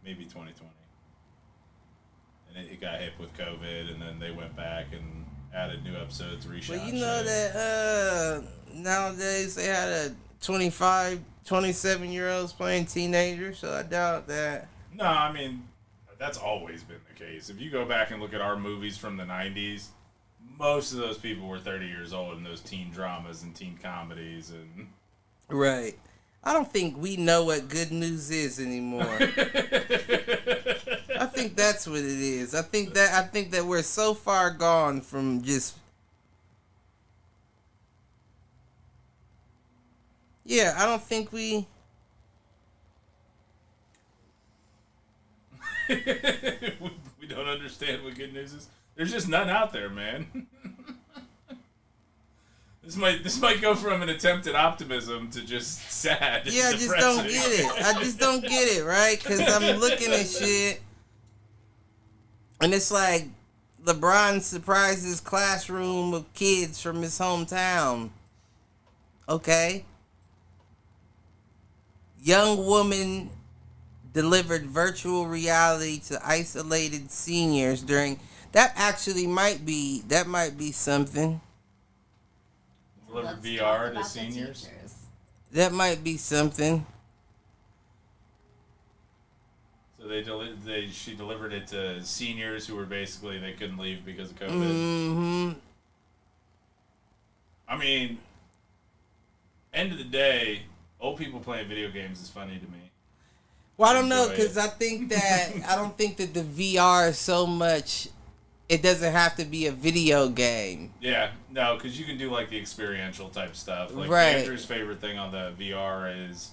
[SPEAKER 2] maybe 2020. And it got hit with COVID, and then they went back and added new episodes, reshot.
[SPEAKER 1] Well, you know that nowadays they had a 25, 27-year-olds playing teenagers, so I doubt that.
[SPEAKER 2] No, I mean, that's always been the case. If you go back and look at our movies from the 90s, most of those people were 30 years old in those teen dramas and teen comedies. And
[SPEAKER 1] right. I don't think we know what good news is anymore. I think that's what it is. I think that we're so far gone from just. Yeah, I don't think we.
[SPEAKER 2] We don't understand what good news is. There's just none out there, man. This might go from an attempt at optimism to just sad.
[SPEAKER 1] Yeah, I just don't get it. I just don't get it, right? Because I'm looking at shit, and it's like LeBron surprises classroom of kids from his hometown. Okay. Young woman delivered virtual reality to isolated seniors during. That actually might be something.
[SPEAKER 2] Delivered VR to seniors.
[SPEAKER 1] That might be something.
[SPEAKER 2] So she delivered it to seniors who were basically they couldn't leave because of COVID.
[SPEAKER 1] Mm-hmm.
[SPEAKER 2] I mean, end of the day, old people playing video games is funny to me.
[SPEAKER 1] Well, I don't know, because I don't think that the VR is so much. It doesn't have to be a video game.
[SPEAKER 2] Yeah, no, because you can do like the experiential type stuff. Like
[SPEAKER 1] right.
[SPEAKER 2] Andrew's favorite thing on the VR is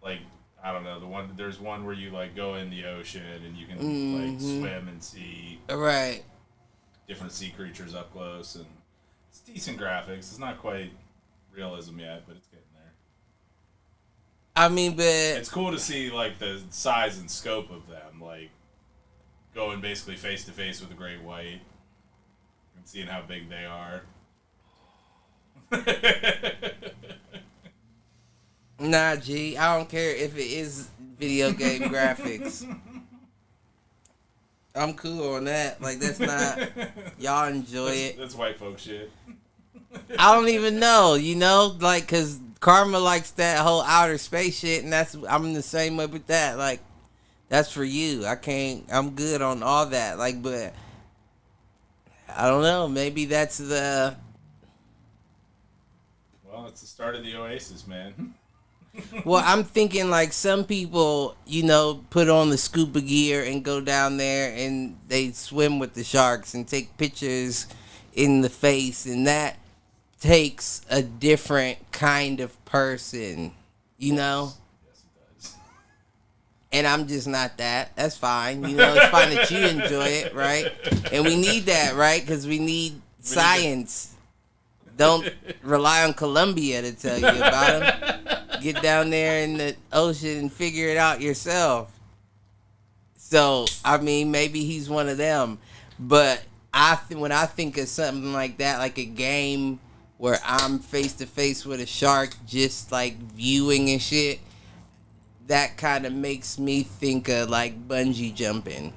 [SPEAKER 2] like, I don't know, there's one where you like go in the ocean and you can like swim and see different sea creatures up close, and it's decent graphics. It's not quite realism yet, but it's getting there.
[SPEAKER 1] I mean, but
[SPEAKER 2] it's cool to see like the size and scope of them, like going basically face to face with a great white and seeing how big they are.
[SPEAKER 1] Nah, G, I don't care if it is video game graphics. I'm cool on that. Like, that's not... Y'all enjoy it.
[SPEAKER 2] That's white folk shit.
[SPEAKER 1] I don't even know, you know? Like, because Karma likes that whole outer space shit, and I'm the same way with that. Like, that's for you. I'm good on all that. Like, but... I don't know. Maybe that's the...
[SPEAKER 2] Well, it's the start of the Oasis, man.
[SPEAKER 1] Well, I'm thinking like some people, you know, put on the scuba gear and go down there and they swim with the sharks and take pictures in the face, and that takes a different kind of person, you know?
[SPEAKER 2] Yes, it does.
[SPEAKER 1] And I'm just not that. That's fine. You know, it's fine that you enjoy it, right? And we need that, right? Because we need science. Don't rely on Columbia to tell you about them. Get down there in the ocean and figure it out yourself. So, I mean, maybe he's one of them. But when I think of something like that, like a game where I'm face to face with a shark, just like viewing and shit, that kind of makes me think of like bungee jumping.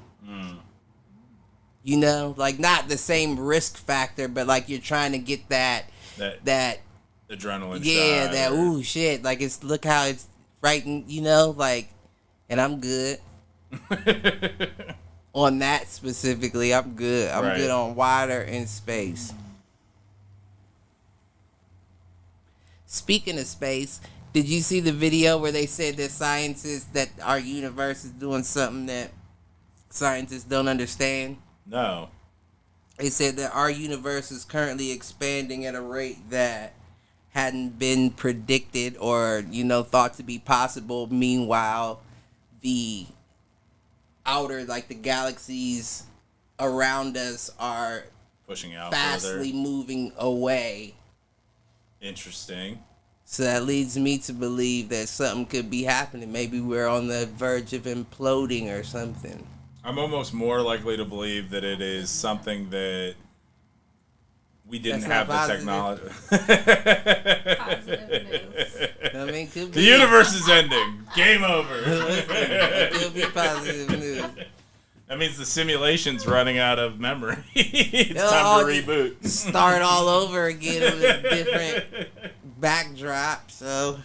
[SPEAKER 1] You know, like not the same risk factor, but like you're trying to get that
[SPEAKER 2] adrenaline.
[SPEAKER 1] Yeah,
[SPEAKER 2] shot
[SPEAKER 1] that ooh shit. Like look how it's right, you know, like, and I'm good on that specifically. I'm good. I'm good on water and space. Speaking of space, did you see the video where they said that that our universe is doing something that scientists don't understand?
[SPEAKER 2] No.
[SPEAKER 1] They said that our universe is currently expanding at a rate that hadn't been predicted or, you know, thought to be possible. Meanwhile, the outer, like the galaxies around us are
[SPEAKER 2] pushing out
[SPEAKER 1] fastly moving away.
[SPEAKER 2] Interesting.
[SPEAKER 1] So that leads me to believe that something could be happening. Maybe we're on the verge of imploding or something.
[SPEAKER 2] I'm almost more likely to believe that it is something that we didn't have the technology.
[SPEAKER 3] Positive news.
[SPEAKER 1] I mean, could
[SPEAKER 2] The
[SPEAKER 1] be.
[SPEAKER 2] universe is ending. Game over.
[SPEAKER 1] It could be positive news.
[SPEAKER 2] That means the simulation's running out of memory. It's time to reboot.
[SPEAKER 1] Start all over again with a different backdrop. So,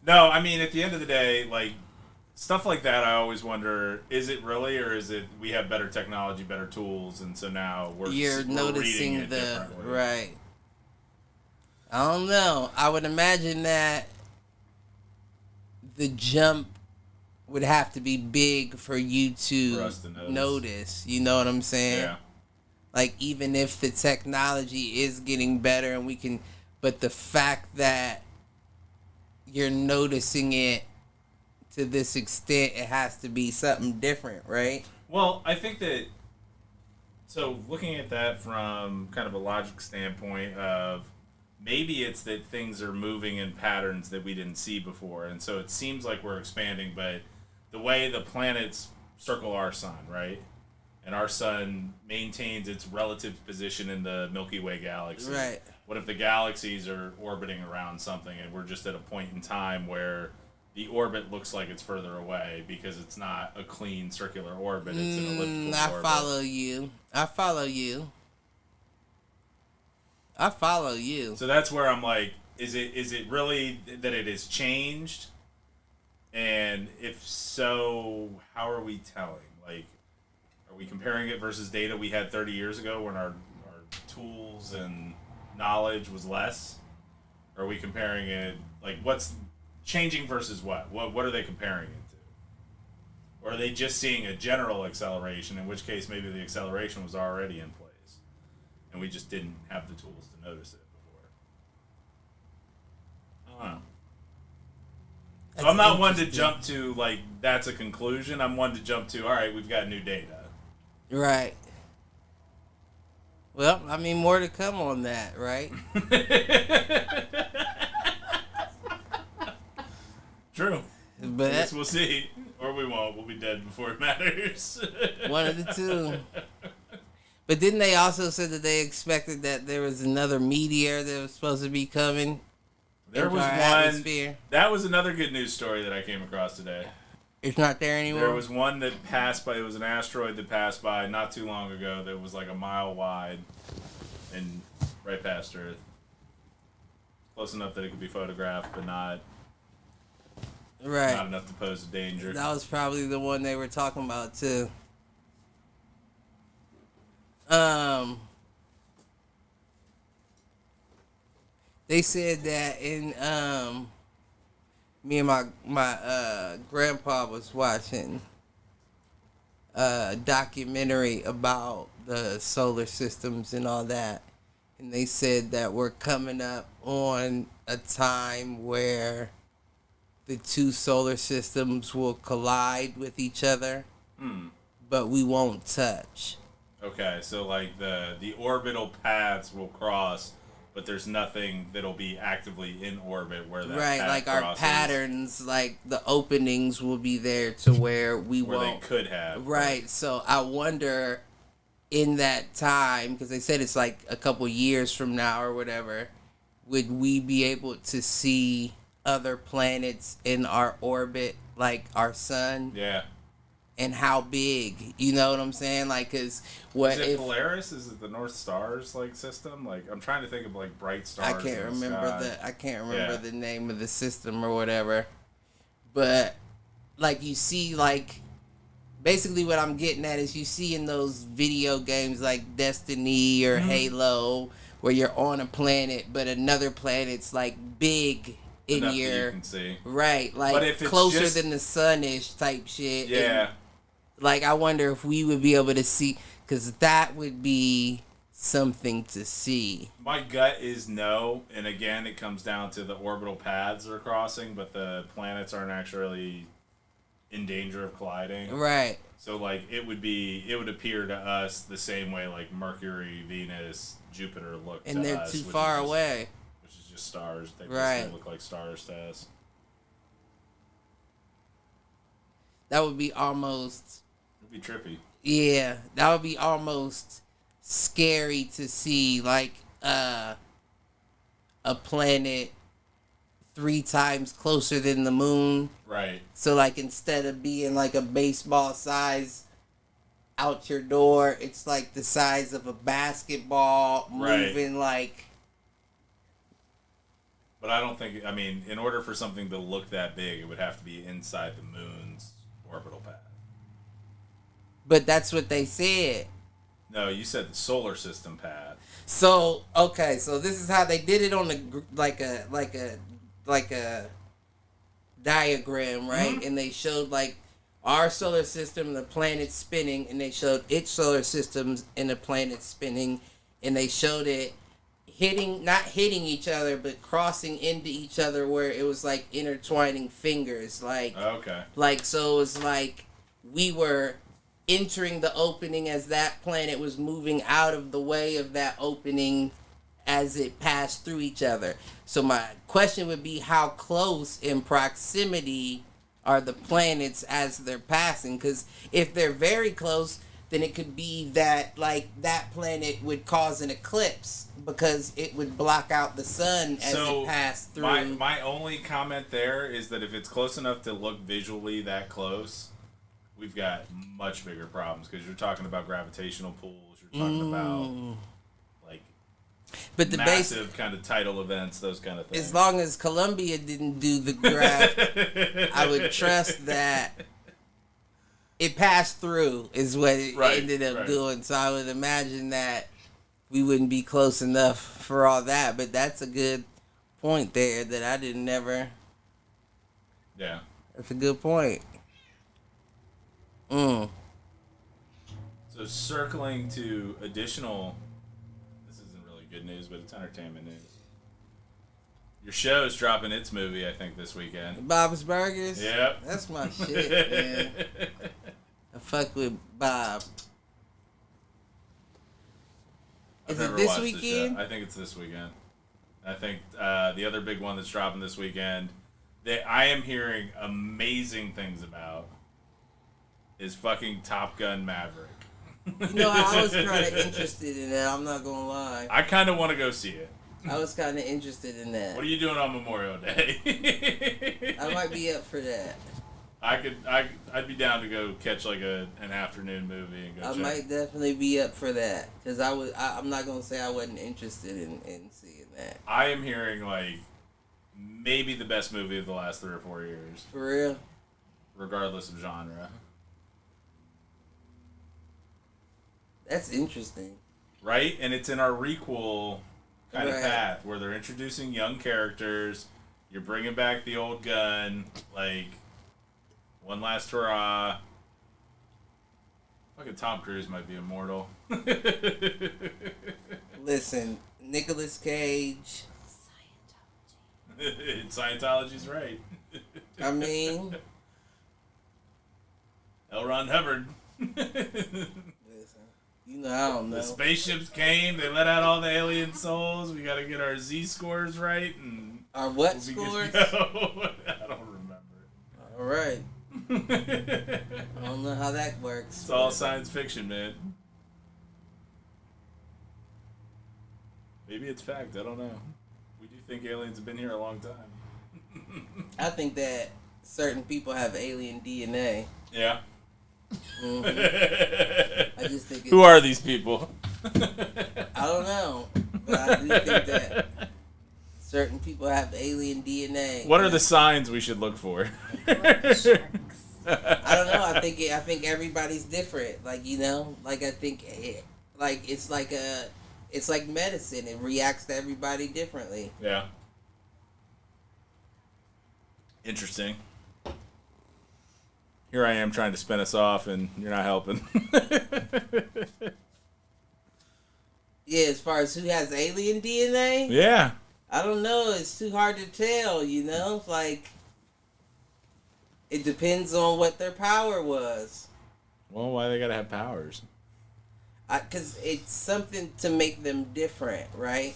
[SPEAKER 2] no, I mean, at the end of the day, like, stuff like that, I always wonder, is it really, or is it we have better technology, better tools, and so now we're
[SPEAKER 1] noticing
[SPEAKER 2] reading it differently.
[SPEAKER 1] Right. I don't know. I would imagine that the jump would have to be big for you to,
[SPEAKER 2] us to
[SPEAKER 1] notice. You know what I'm saying?
[SPEAKER 2] Yeah.
[SPEAKER 1] Like, even if the technology is getting better and we can, but the fact that you're noticing it to this extent, it has to be something different, right?
[SPEAKER 2] Well, I think that, so looking at that from kind of a logic standpoint of maybe it's that things are moving in patterns that we didn't see before, and so it seems like we're expanding, but the way the planets circle our sun, right? And our sun maintains its relative position in the Milky Way galaxy.
[SPEAKER 1] Right.
[SPEAKER 2] What if the galaxies are orbiting around something and we're just at a point in time where the orbit looks like it's further away because it's not a clean circular orbit, it's an elliptical
[SPEAKER 1] I
[SPEAKER 2] orbit.
[SPEAKER 1] I follow you.
[SPEAKER 2] So that's where I'm like, is it really that it has changed? And if so, how are we telling? Like, are we comparing it versus data we had 30 years ago when our tools and knowledge was less? Or are we comparing it, like, what's changing versus what? What are they comparing it to? Or are they just seeing a general acceleration, in which case maybe the acceleration was already in place and we just didn't have the tools to notice it before? I don't know. So I'm not one to jump to, like, that's a conclusion. I'm one to jump to, all right, we've got new data.
[SPEAKER 1] Right. Well, I mean, more to come on that, right?
[SPEAKER 2] True.
[SPEAKER 1] But
[SPEAKER 2] I guess we'll see. Or we won't. We'll be dead before it matters.
[SPEAKER 1] One of the two. But didn't they also say that they expected that there was another meteor that was supposed to be coming?
[SPEAKER 2] There was one.
[SPEAKER 1] Atmosphere.
[SPEAKER 2] That was another good news story that I came across today.
[SPEAKER 1] It's not there anymore?
[SPEAKER 2] There was one that passed by. It was an asteroid that passed by not too long ago that was like a mile wide and right past Earth. Close enough that it could be photographed, but not enough to pose a danger.
[SPEAKER 1] That was probably the one they were talking about, too. They said that in me and my grandpa was watching a documentary about the solar systems and all that, and they said that we're coming up on a time where the two solar systems will collide with each other, but we won't touch.
[SPEAKER 2] Okay, so like the orbital paths will cross, but there's nothing that'll be actively in orbit where that path
[SPEAKER 1] like
[SPEAKER 2] crosses.
[SPEAKER 1] our patterns, like the openings will be there to where we
[SPEAKER 2] where
[SPEAKER 1] won't.
[SPEAKER 2] They could have.
[SPEAKER 1] Right, so I wonder in that time, because they said it's like a couple years from now or whatever, would we be able to see other planets in our orbit, like our sun?
[SPEAKER 2] Yeah.
[SPEAKER 1] And how big, you know what I'm saying? Like, cause what
[SPEAKER 2] is it Polaris? Is it the North Stars like system? Like, I'm trying to think of like bright stars.
[SPEAKER 1] I can't remember the name of the system or whatever. But like you see, like basically what I'm getting at is you see in those video games like Destiny or Halo, where you're on a planet, but another planet's like big in
[SPEAKER 2] enough
[SPEAKER 1] your
[SPEAKER 2] that you can see.
[SPEAKER 1] Right, like
[SPEAKER 2] but if it's
[SPEAKER 1] closer than the sun-ish type shit.
[SPEAKER 2] Yeah.
[SPEAKER 1] And, like, I wonder if we would be able to see, because that would be something to see.
[SPEAKER 2] My gut is no, and again, it comes down to the orbital paths are crossing, but the planets aren't actually in danger of colliding.
[SPEAKER 1] Right.
[SPEAKER 2] So, like, it would appear to us the same way, like, Mercury, Venus, Jupiter look to us.
[SPEAKER 1] And they're too far away.
[SPEAKER 2] Which is just stars. They
[SPEAKER 1] right.
[SPEAKER 2] just look like stars to us.
[SPEAKER 1] That would be almost...
[SPEAKER 2] Be trippy.
[SPEAKER 1] Yeah, that would be almost scary to see, like a planet 3 times closer than the moon.
[SPEAKER 2] Right.
[SPEAKER 1] So like instead of being like a baseball size out your door, it's like the size of a basketball moving like.
[SPEAKER 2] But I don't think. I mean, in order for something to look that big, it would have to be inside the moon's orbital path.
[SPEAKER 1] But that's what they said.
[SPEAKER 2] No, you said the solar system path.
[SPEAKER 1] So okay, so this is how they did it on the like a diagram, right? And they showed like our solar system, the planet spinning, and they showed its solar systems and the planet spinning, and they showed it not hitting each other, but crossing into each other, where it was like intertwining fingers, like so it was like we were entering the opening as that planet was moving out of the way of that opening as it passed through each other. So my question would be, how close in proximity are the planets as they're passing? Because if they're very close, then it could be that like that planet would cause an eclipse because it would block out the sun as it passed through.
[SPEAKER 2] My only comment there is that if it's close enough to look visually that close, we've got much bigger problems, because you're talking about gravitational pulls, you're talking about like massive kind of tidal events, those kind of things.
[SPEAKER 1] As long as Columbia didn't do the graph, I would trust that it passed through is what it ended up doing. So I would imagine that we wouldn't be close enough for all that. But that's a good point there that I didn't never.
[SPEAKER 2] Yeah.
[SPEAKER 1] That's a good point.
[SPEAKER 2] So circling to additional, this isn't really good news, but it's entertainment news. Your show's dropping its movie, I think, this weekend.
[SPEAKER 1] Bob's Burgers?
[SPEAKER 2] Yep.
[SPEAKER 1] That's my shit, man. I fuck with Bob. Is it this weekend?
[SPEAKER 2] I think it's this weekend. I think the other big one that's dropping this weekend that I am hearing amazing things about is fucking Top Gun Maverick.
[SPEAKER 1] You know, I was kind of interested in that. I'm not gonna lie.
[SPEAKER 2] I kind of want to go see it.
[SPEAKER 1] I was kind of interested in that.
[SPEAKER 2] What are you doing on Memorial Day?
[SPEAKER 1] I might be up for that.
[SPEAKER 2] I'd be down to go catch like an afternoon movie and go.
[SPEAKER 1] I might definitely be up for that because I'm not gonna say I wasn't interested in seeing that.
[SPEAKER 2] I am hearing like maybe the best movie of the last 3 or 4 years.
[SPEAKER 1] For real.
[SPEAKER 2] Regardless of genre.
[SPEAKER 1] That's interesting.
[SPEAKER 2] Right? And it's in our requel kind of path where they're introducing young characters. You're bringing back the old gun. Like, one last hurrah. Fucking Tom Cruise might be immortal.
[SPEAKER 1] Listen, Nicolas Cage.
[SPEAKER 2] Scientology's right.
[SPEAKER 1] I mean...
[SPEAKER 2] L. Ron Hubbard.
[SPEAKER 1] Listen, you know, I don't know.
[SPEAKER 2] The spaceships came. They let out all the alien souls. We got to get our Z scores right. And
[SPEAKER 1] our what scores?
[SPEAKER 2] I don't remember.
[SPEAKER 1] All right. I don't know how that works.
[SPEAKER 2] It's all science fiction, man. Maybe it's fact. I don't know. We do think aliens have been here a long time.
[SPEAKER 1] I think that certain people have alien DNA.
[SPEAKER 2] Yeah.
[SPEAKER 1] Mm-hmm. I just think
[SPEAKER 2] who are these people?
[SPEAKER 1] I don't know, but I do think that certain people have alien DNA.
[SPEAKER 2] What are the signs we should look for?
[SPEAKER 1] I don't know. I think everybody's different. Like, you know, like I think it's like medicine. It reacts to everybody differently.
[SPEAKER 2] Yeah. Interesting. Here I am trying to spin us off, and you're not helping.
[SPEAKER 1] Yeah, as far as who has alien DNA?
[SPEAKER 2] Yeah.
[SPEAKER 1] I don't know. It's too hard to tell, you know? Like, it depends on what their power was.
[SPEAKER 2] Well, why they gotta have powers?
[SPEAKER 1] Because it's something to make them different, right?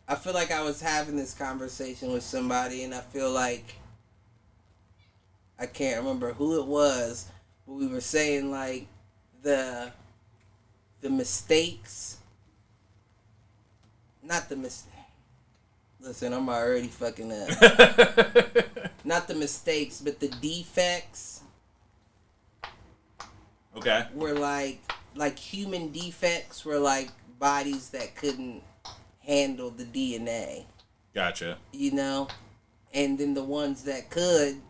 [SPEAKER 1] I feel like I was having this conversation with somebody, and I feel like I can't remember who it was, but we were saying like the mistakes, not the mistake. Listen, I'm already fucking up. Not the mistakes, but the defects.
[SPEAKER 2] Okay.
[SPEAKER 1] Were like human defects were like bodies that couldn't handle the DNA.
[SPEAKER 2] Gotcha.
[SPEAKER 1] You know, and then the ones that could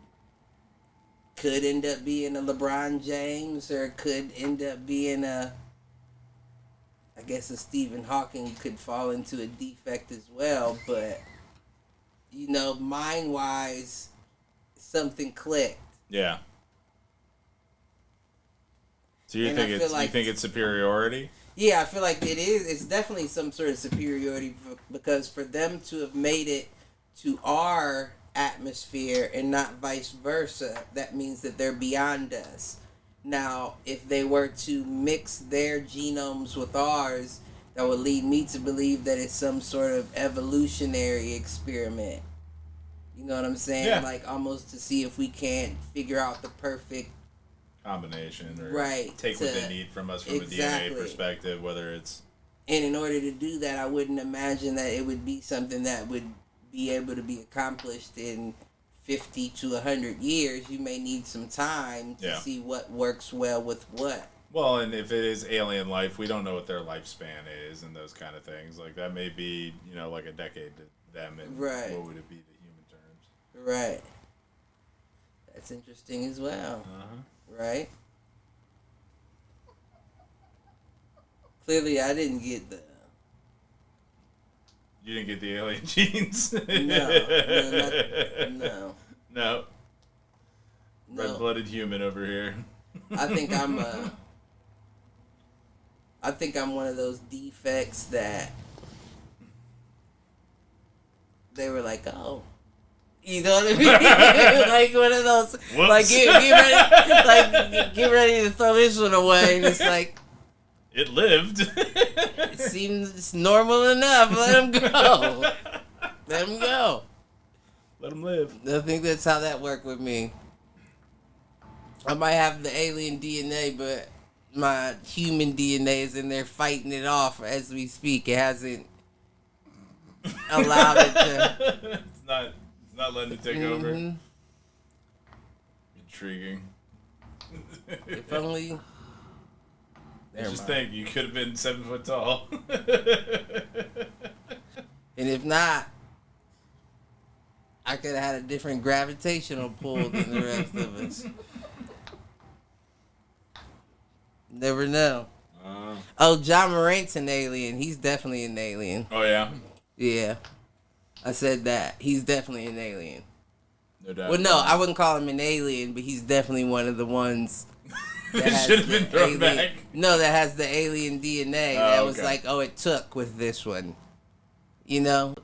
[SPEAKER 1] end up being a LeBron James, or could end up being I guess a Stephen Hawking could fall into a defect as well, but, you know, mind-wise, something clicked.
[SPEAKER 2] Yeah. So you think it's superiority?
[SPEAKER 1] Yeah, I feel like it is. It's definitely some sort of superiority because for them to have made it to our atmosphere and not vice versa, that means that they're beyond us. Now, if they were to mix their genomes with ours, that would lead me to believe that it's some sort of evolutionary experiment. You know what I'm saying?
[SPEAKER 2] Yeah.
[SPEAKER 1] Like almost to see if we can't figure out the perfect
[SPEAKER 2] combination, or take what they need from us from a DNA perspective, whether it's...
[SPEAKER 1] And in order to do that, I wouldn't imagine that it would be something that would be able to be accomplished in 50 to 100 years. You may need some time to see what works well with what.
[SPEAKER 2] Well, and if it is alien life, we don't know what their lifespan is and those kind of things. Like, that may be, you know, like a decade to them, and what would it be to human terms?
[SPEAKER 1] Right. That's interesting as well. Right? Clearly, I didn't get the...
[SPEAKER 2] You didn't get the alien genes?
[SPEAKER 1] No.
[SPEAKER 2] Red-blooded human over here.
[SPEAKER 1] I think I'm one of those defects that they were like, oh. You know what I mean? Like one of those. Whoops. Like get ready to throw this one away, and it's like
[SPEAKER 2] it lived.
[SPEAKER 1] It seems normal enough. Let him go. Let him go.
[SPEAKER 2] Let him live.
[SPEAKER 1] I think that's how that worked with me. I might have the alien DNA, but my human DNA is in there fighting it off as we speak. It hasn't allowed it to.
[SPEAKER 2] It's not letting it take over. Intriguing.
[SPEAKER 1] If only.
[SPEAKER 2] Just think, you could have been 7 foot tall.
[SPEAKER 1] And if not, I could have had a different gravitational pull than the rest of us. Never know. Oh, John Morant's an alien. He's definitely an alien.
[SPEAKER 2] Oh, yeah?
[SPEAKER 1] Yeah. I said that. He's definitely an alien.
[SPEAKER 2] No doubt.
[SPEAKER 1] Well, no, I wouldn't call him an alien, but he's definitely one of the ones
[SPEAKER 2] that should have been thrown back.
[SPEAKER 1] No, that has the alien DNA. That was like, oh, it took with this one. You know?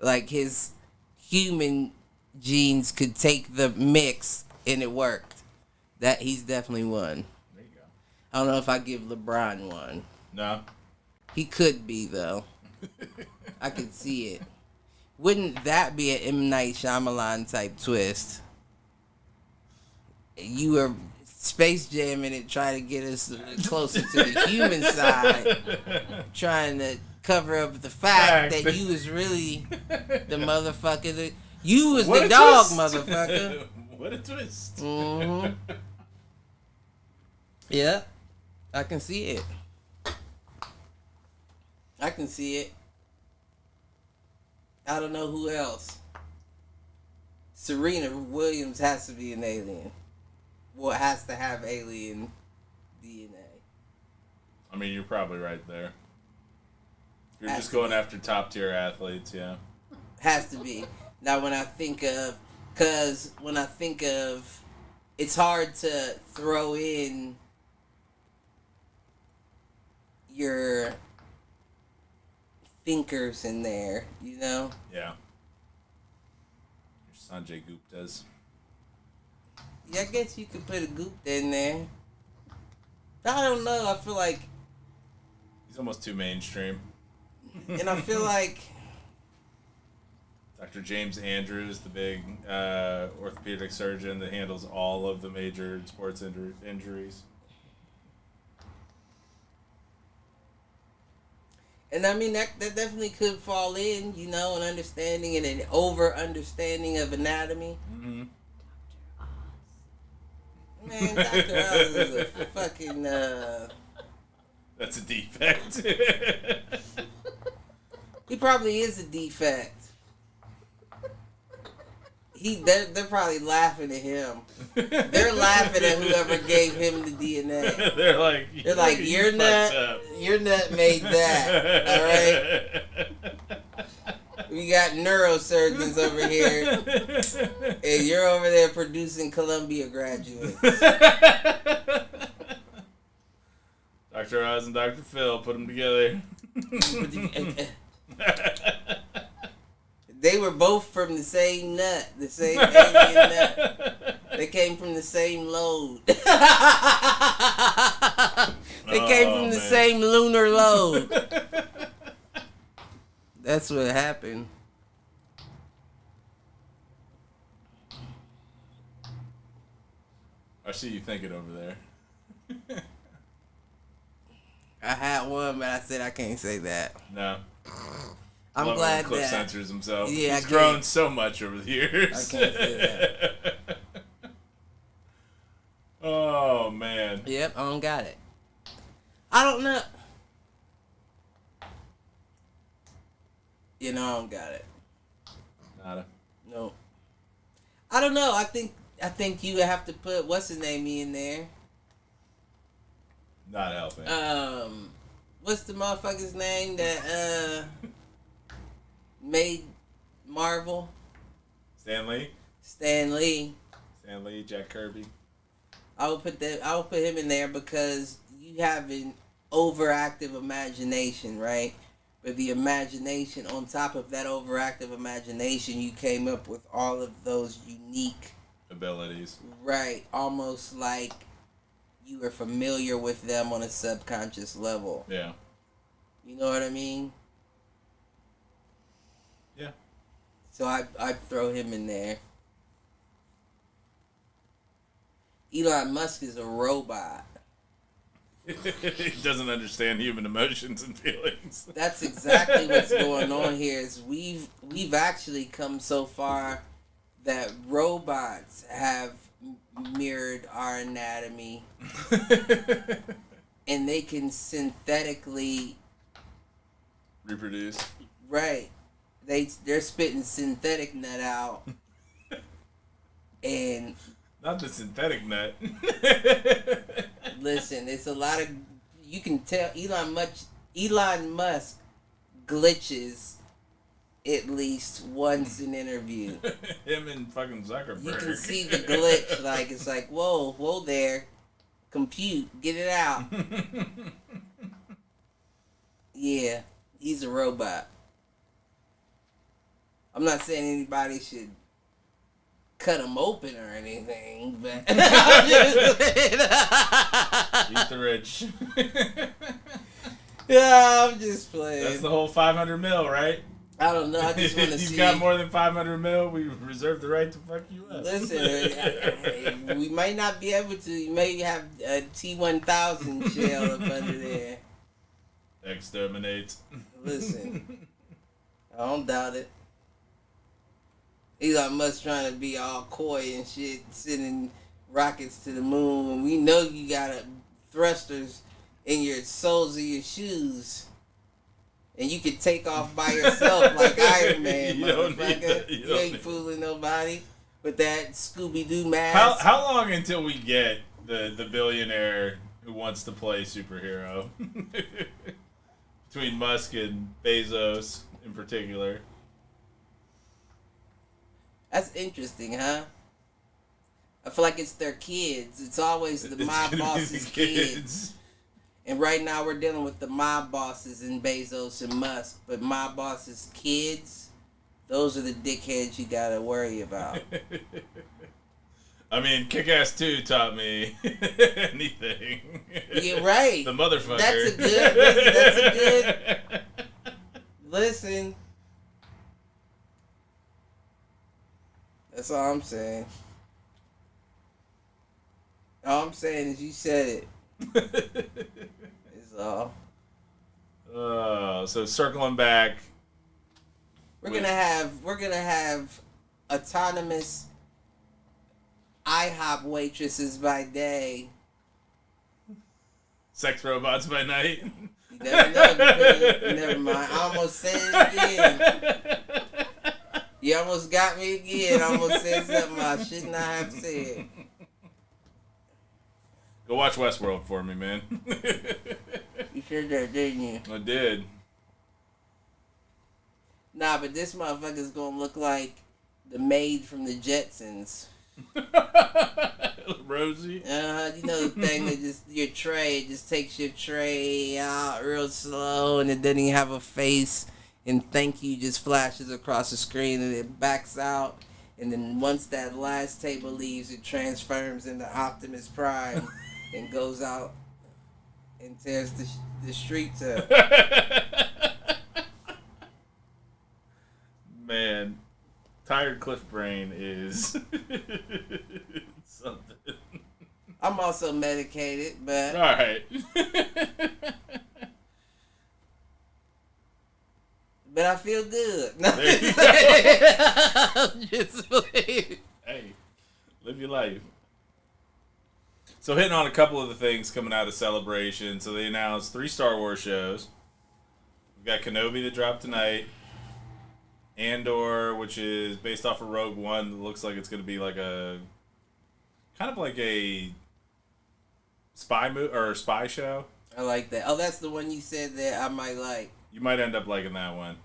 [SPEAKER 1] Like his human genes could take the mix and it worked. That he's definitely one.
[SPEAKER 2] There you go.
[SPEAKER 1] I don't know if I give LeBron one.
[SPEAKER 2] No.
[SPEAKER 1] He could be though. I could see it. Wouldn't that be an M. Night Shyamalan type twist? You were Space Jamming it, trying to get us closer to the human side, trying to cover up the fact that you was really the motherfucker. You was the dog, motherfucker.
[SPEAKER 2] What a twist.
[SPEAKER 1] Mm-hmm. Yeah, I can see it. I can see it. I don't know who else. Serena Williams has to be an alien. Well, it has to have alien DNA.
[SPEAKER 2] I mean, you're probably right there. You're just going after top tier athletes, yeah.
[SPEAKER 1] Has to be. Now, when I think of, it's hard to throw in your thinkers in there, you know?
[SPEAKER 2] Yeah. Your Sanjay Guptas.
[SPEAKER 1] Yeah, I guess you could put a Gupta in there. I don't know. I feel like...
[SPEAKER 2] He's almost too mainstream.
[SPEAKER 1] And I feel like...
[SPEAKER 2] Dr. James Andrews, the big orthopedic surgeon that handles all of the major sports injuries.
[SPEAKER 1] And I mean, that definitely could fall in, you know, an understanding and an over-understanding of anatomy.
[SPEAKER 2] Mm-hmm.
[SPEAKER 1] Man, Dr. Oz is a fucking...
[SPEAKER 2] That's a defect.
[SPEAKER 1] He probably is a defect. They're probably laughing at him. They're laughing at whoever gave him the DNA. They're like, your nut made that. All right. We got neurosurgeons over here, and you're over there producing Columbia graduates.
[SPEAKER 2] Dr. Oz and Dr. Phil put them together.
[SPEAKER 1] They were both from the same nut, the same alien nut. They came from the same load. They came from the same lunar load. That's what happened.
[SPEAKER 2] I see you thinking over there.
[SPEAKER 1] I had one, but I said I can't say that.
[SPEAKER 2] No.
[SPEAKER 1] I'm glad
[SPEAKER 2] Cliff
[SPEAKER 1] that
[SPEAKER 2] censors himself.
[SPEAKER 1] Yeah,
[SPEAKER 2] he's grown so much over the years.
[SPEAKER 1] I can't say that.
[SPEAKER 2] Oh man.
[SPEAKER 1] Yep, I don't got it. I don't know. You know, I don't got it.
[SPEAKER 2] Nada.
[SPEAKER 1] No. I don't know. I think you have to put what's his name in there.
[SPEAKER 2] Not helping.
[SPEAKER 1] What's the motherfucker's name that made Marvel?
[SPEAKER 2] Stan Lee.
[SPEAKER 1] Stan Lee,
[SPEAKER 2] Jack Kirby.
[SPEAKER 1] I would put him in there because you have an overactive imagination, right? But the imagination, on top of that overactive imagination, you came up with all of those unique
[SPEAKER 2] abilities.
[SPEAKER 1] Right, almost like you were familiar with them on a subconscious level.
[SPEAKER 2] Yeah.
[SPEAKER 1] You know what I mean?
[SPEAKER 2] Yeah.
[SPEAKER 1] So I'd throw him in there. Elon Musk is a robot.
[SPEAKER 2] He doesn't understand human emotions and feelings.
[SPEAKER 1] That's exactly what's going on here. Is we've actually come so far that robots have mirrored our anatomy, and they can synthetically
[SPEAKER 2] reproduce.
[SPEAKER 1] Right. They're spitting synthetic nut out, and
[SPEAKER 2] not the synthetic nut.
[SPEAKER 1] Listen, it's a lot of, you can tell Elon Musk glitches at least once in interview.
[SPEAKER 2] Him and fucking Zuckerberg.
[SPEAKER 1] You can see the glitch, like it's like, whoa there, compute, get it out. Yeah, he's a robot. I'm not saying anybody should cut him open or anything, but
[SPEAKER 2] eat the rich.
[SPEAKER 1] Yeah, I'm just playing.
[SPEAKER 2] That's the whole 500 mil, right?
[SPEAKER 1] I don't know. I just want to see.
[SPEAKER 2] You've got more than 500 mil. We reserve the right to fuck you up.
[SPEAKER 1] Listen, we might not be able to. You may have a T-1000 shell up under there.
[SPEAKER 2] Exterminate.
[SPEAKER 1] Listen, I don't doubt it. Elon Musk trying to be all coy and shit, sending rockets to the moon. And we know you got thrusters in your soles of your shoes. And you can take off by yourself like Iron Man, motherfucker. You ain't fooling nobody with that Scooby-Doo mask.
[SPEAKER 2] How long until we get the billionaire who wants to play superhero? Between Musk and Bezos in particular.
[SPEAKER 1] That's interesting, huh? I feel like it's their kids. It's always the mob bosses' kids. And right now we're dealing with the mob bosses and Bezos and Musk. But mob bosses' kids, those are the dickheads you gotta worry about.
[SPEAKER 2] I mean, Kick-Ass 2 taught me anything.
[SPEAKER 1] You're right.
[SPEAKER 2] The motherfucker.
[SPEAKER 1] That's a good. Listen. That's all I'm saying. All I'm saying is you said it. Is all.
[SPEAKER 2] So circling back.
[SPEAKER 1] We're gonna have autonomous IHOP waitresses by day.
[SPEAKER 2] Sex robots by night.
[SPEAKER 1] You never know. Never mind. I almost said it again. You almost got me again. I almost said something I should not have said.
[SPEAKER 2] Go watch Westworld for me, man.
[SPEAKER 1] You sure did, didn't you?
[SPEAKER 2] I did.
[SPEAKER 1] Nah, but this motherfucker's gonna look like the maid from the Jetsons.
[SPEAKER 2] Rosie?
[SPEAKER 1] You know the thing that just your tray, it just takes your tray out real slow and it doesn't even have a face, and thank you just flashes across the screen and it backs out, and then once that last table leaves, it transforms into Optimus Prime and goes out and tears the streets up.
[SPEAKER 2] Man, Tired Cliff Brain is something.
[SPEAKER 1] I'm also medicated, but
[SPEAKER 2] all right.
[SPEAKER 1] But I feel good. Just
[SPEAKER 2] hey, live your life. So hitting on a couple of the things coming out of Celebration. So they announced 3 Star Wars shows. We've got Kenobi to drop tonight. Andor, which is based off of Rogue One. It looks like it's going to be like a kind of like a spy show.
[SPEAKER 1] I like that. Oh, that's the one you said that I might like.
[SPEAKER 2] You might end up liking that one.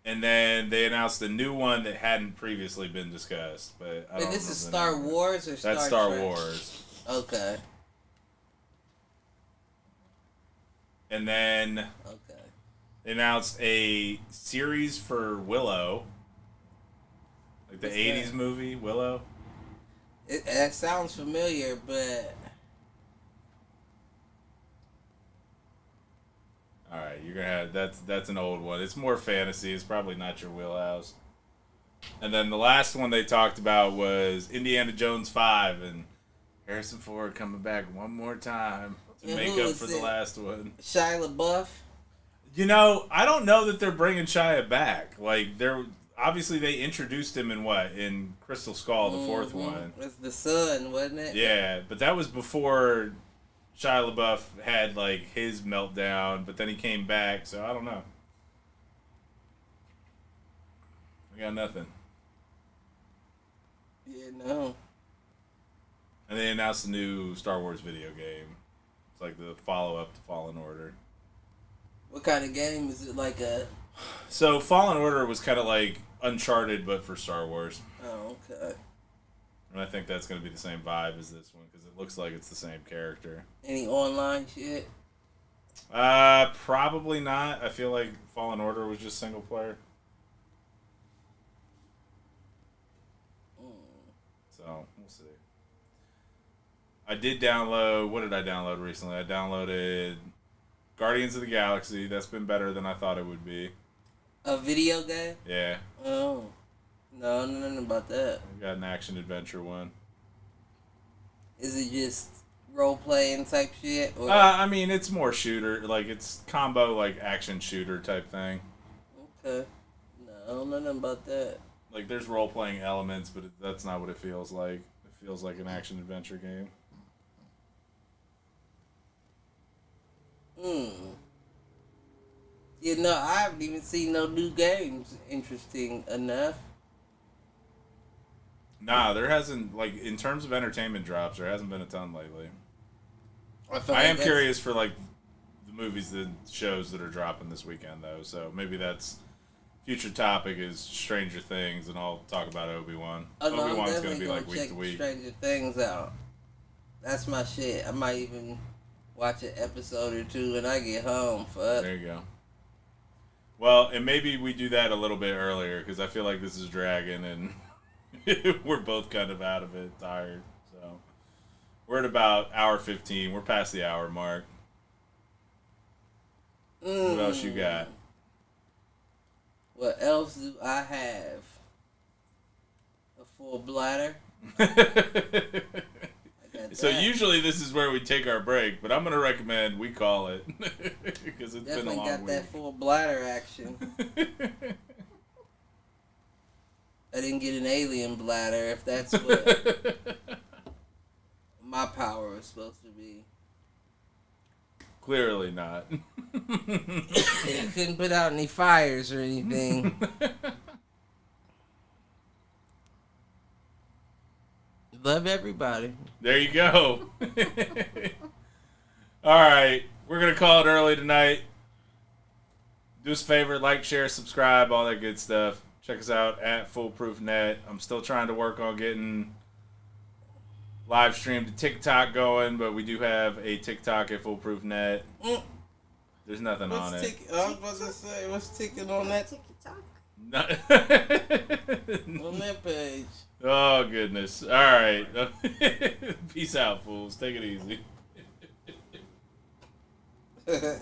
[SPEAKER 2] And then they announced a new one that hadn't previously been discussed. But I don't
[SPEAKER 1] this
[SPEAKER 2] know
[SPEAKER 1] is
[SPEAKER 2] the
[SPEAKER 1] Star
[SPEAKER 2] name.
[SPEAKER 1] Wars or Star
[SPEAKER 2] That's Star
[SPEAKER 1] Trek?
[SPEAKER 2] Wars.
[SPEAKER 1] Okay.
[SPEAKER 2] And then they announced a series for Willow. Like the 80s movie, Willow.
[SPEAKER 1] That sounds familiar, but...
[SPEAKER 2] Alright, you're gonna have... That's an old one. It's more fantasy. It's probably not your wheelhouse. And then the last one they talked about was Indiana Jones 5, and Harrison Ford coming back one more time. to make up for the last one.
[SPEAKER 1] Shia LaBeouf.
[SPEAKER 2] You know, I don't know that they're bringing Shia back. Like, obviously they introduced him in Crystal Skull, the fourth one.
[SPEAKER 1] It's the son, wasn't it?
[SPEAKER 2] Yeah, but that was before Shia LaBeouf had like his meltdown, but then he came back, so I don't know. I got nothing.
[SPEAKER 1] Yeah, no.
[SPEAKER 2] And they announced a new Star Wars video game. It's like the follow-up to Fallen Order.
[SPEAKER 1] What kind of game is it? Like a...
[SPEAKER 2] So Fallen Order was kind of like Uncharted, but for Star Wars.
[SPEAKER 1] Oh, okay.
[SPEAKER 2] And I think that's going to be the same vibe as this one, because it looks like it's the same character.
[SPEAKER 1] Any online shit?
[SPEAKER 2] Probably not. I feel like Fallen Order was just single player. So, we'll see. I did download... What did I download recently? I downloaded Guardians of the Galaxy. That's been better than I thought it would be.
[SPEAKER 1] A video game?
[SPEAKER 2] Yeah.
[SPEAKER 1] Oh. No, nothing about that.
[SPEAKER 2] I got an action-adventure one.
[SPEAKER 1] Is it just role-playing type shit? Or?
[SPEAKER 2] I mean, it's more shooter. Like, it's combo, like, action shooter type thing.
[SPEAKER 1] Okay. No, nothing about that.
[SPEAKER 2] Like, there's role-playing elements, but that's not what it feels like. It feels like an action-adventure game.
[SPEAKER 1] You know, I haven't even seen no new games interesting enough.
[SPEAKER 2] Nah, there hasn't, like, in terms of entertainment drops, there hasn't been a ton lately. I am curious for, like, the movies and shows that are dropping this weekend, though, so maybe that's... Future topic is Stranger Things, and I'll talk about Obi-Wan.
[SPEAKER 1] Oh, no,
[SPEAKER 2] Obi-Wan's going to be, like, week to week.
[SPEAKER 1] Stranger Things out. That's my shit. I might even watch an episode or two when I get home. Fuck.
[SPEAKER 2] There you go. Well, and maybe we do that a little bit earlier, because I feel like this is dragging, and we're both kind of out of it, tired. So we're at about hour 15. We're past the hour mark. What else you got?
[SPEAKER 1] What else do I have? A full bladder?
[SPEAKER 2] So usually this is where we take our break, but I'm going to recommend we call it because it's been a long week.
[SPEAKER 1] Definitely got that full bladder action. I didn't get an alien bladder, if that's what my power was supposed to be.
[SPEAKER 2] Clearly not.
[SPEAKER 1] It couldn't put out any fires or anything. Love everybody.
[SPEAKER 2] There you go. All right. We're going to call it early tonight. Do us a favor, like, share, subscribe, all that good stuff. Check us out at FoolproofNet. I'm still trying to work on getting live stream to TikTok going, but we do have a TikTok at FoolproofNet. There's nothing on it.
[SPEAKER 1] I was about to say, what's ticking on that TikTok? On that page.
[SPEAKER 2] Oh, goodness. All right. Peace out, fools. Take it easy.
[SPEAKER 3] No,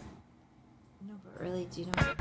[SPEAKER 3] but really, do you know...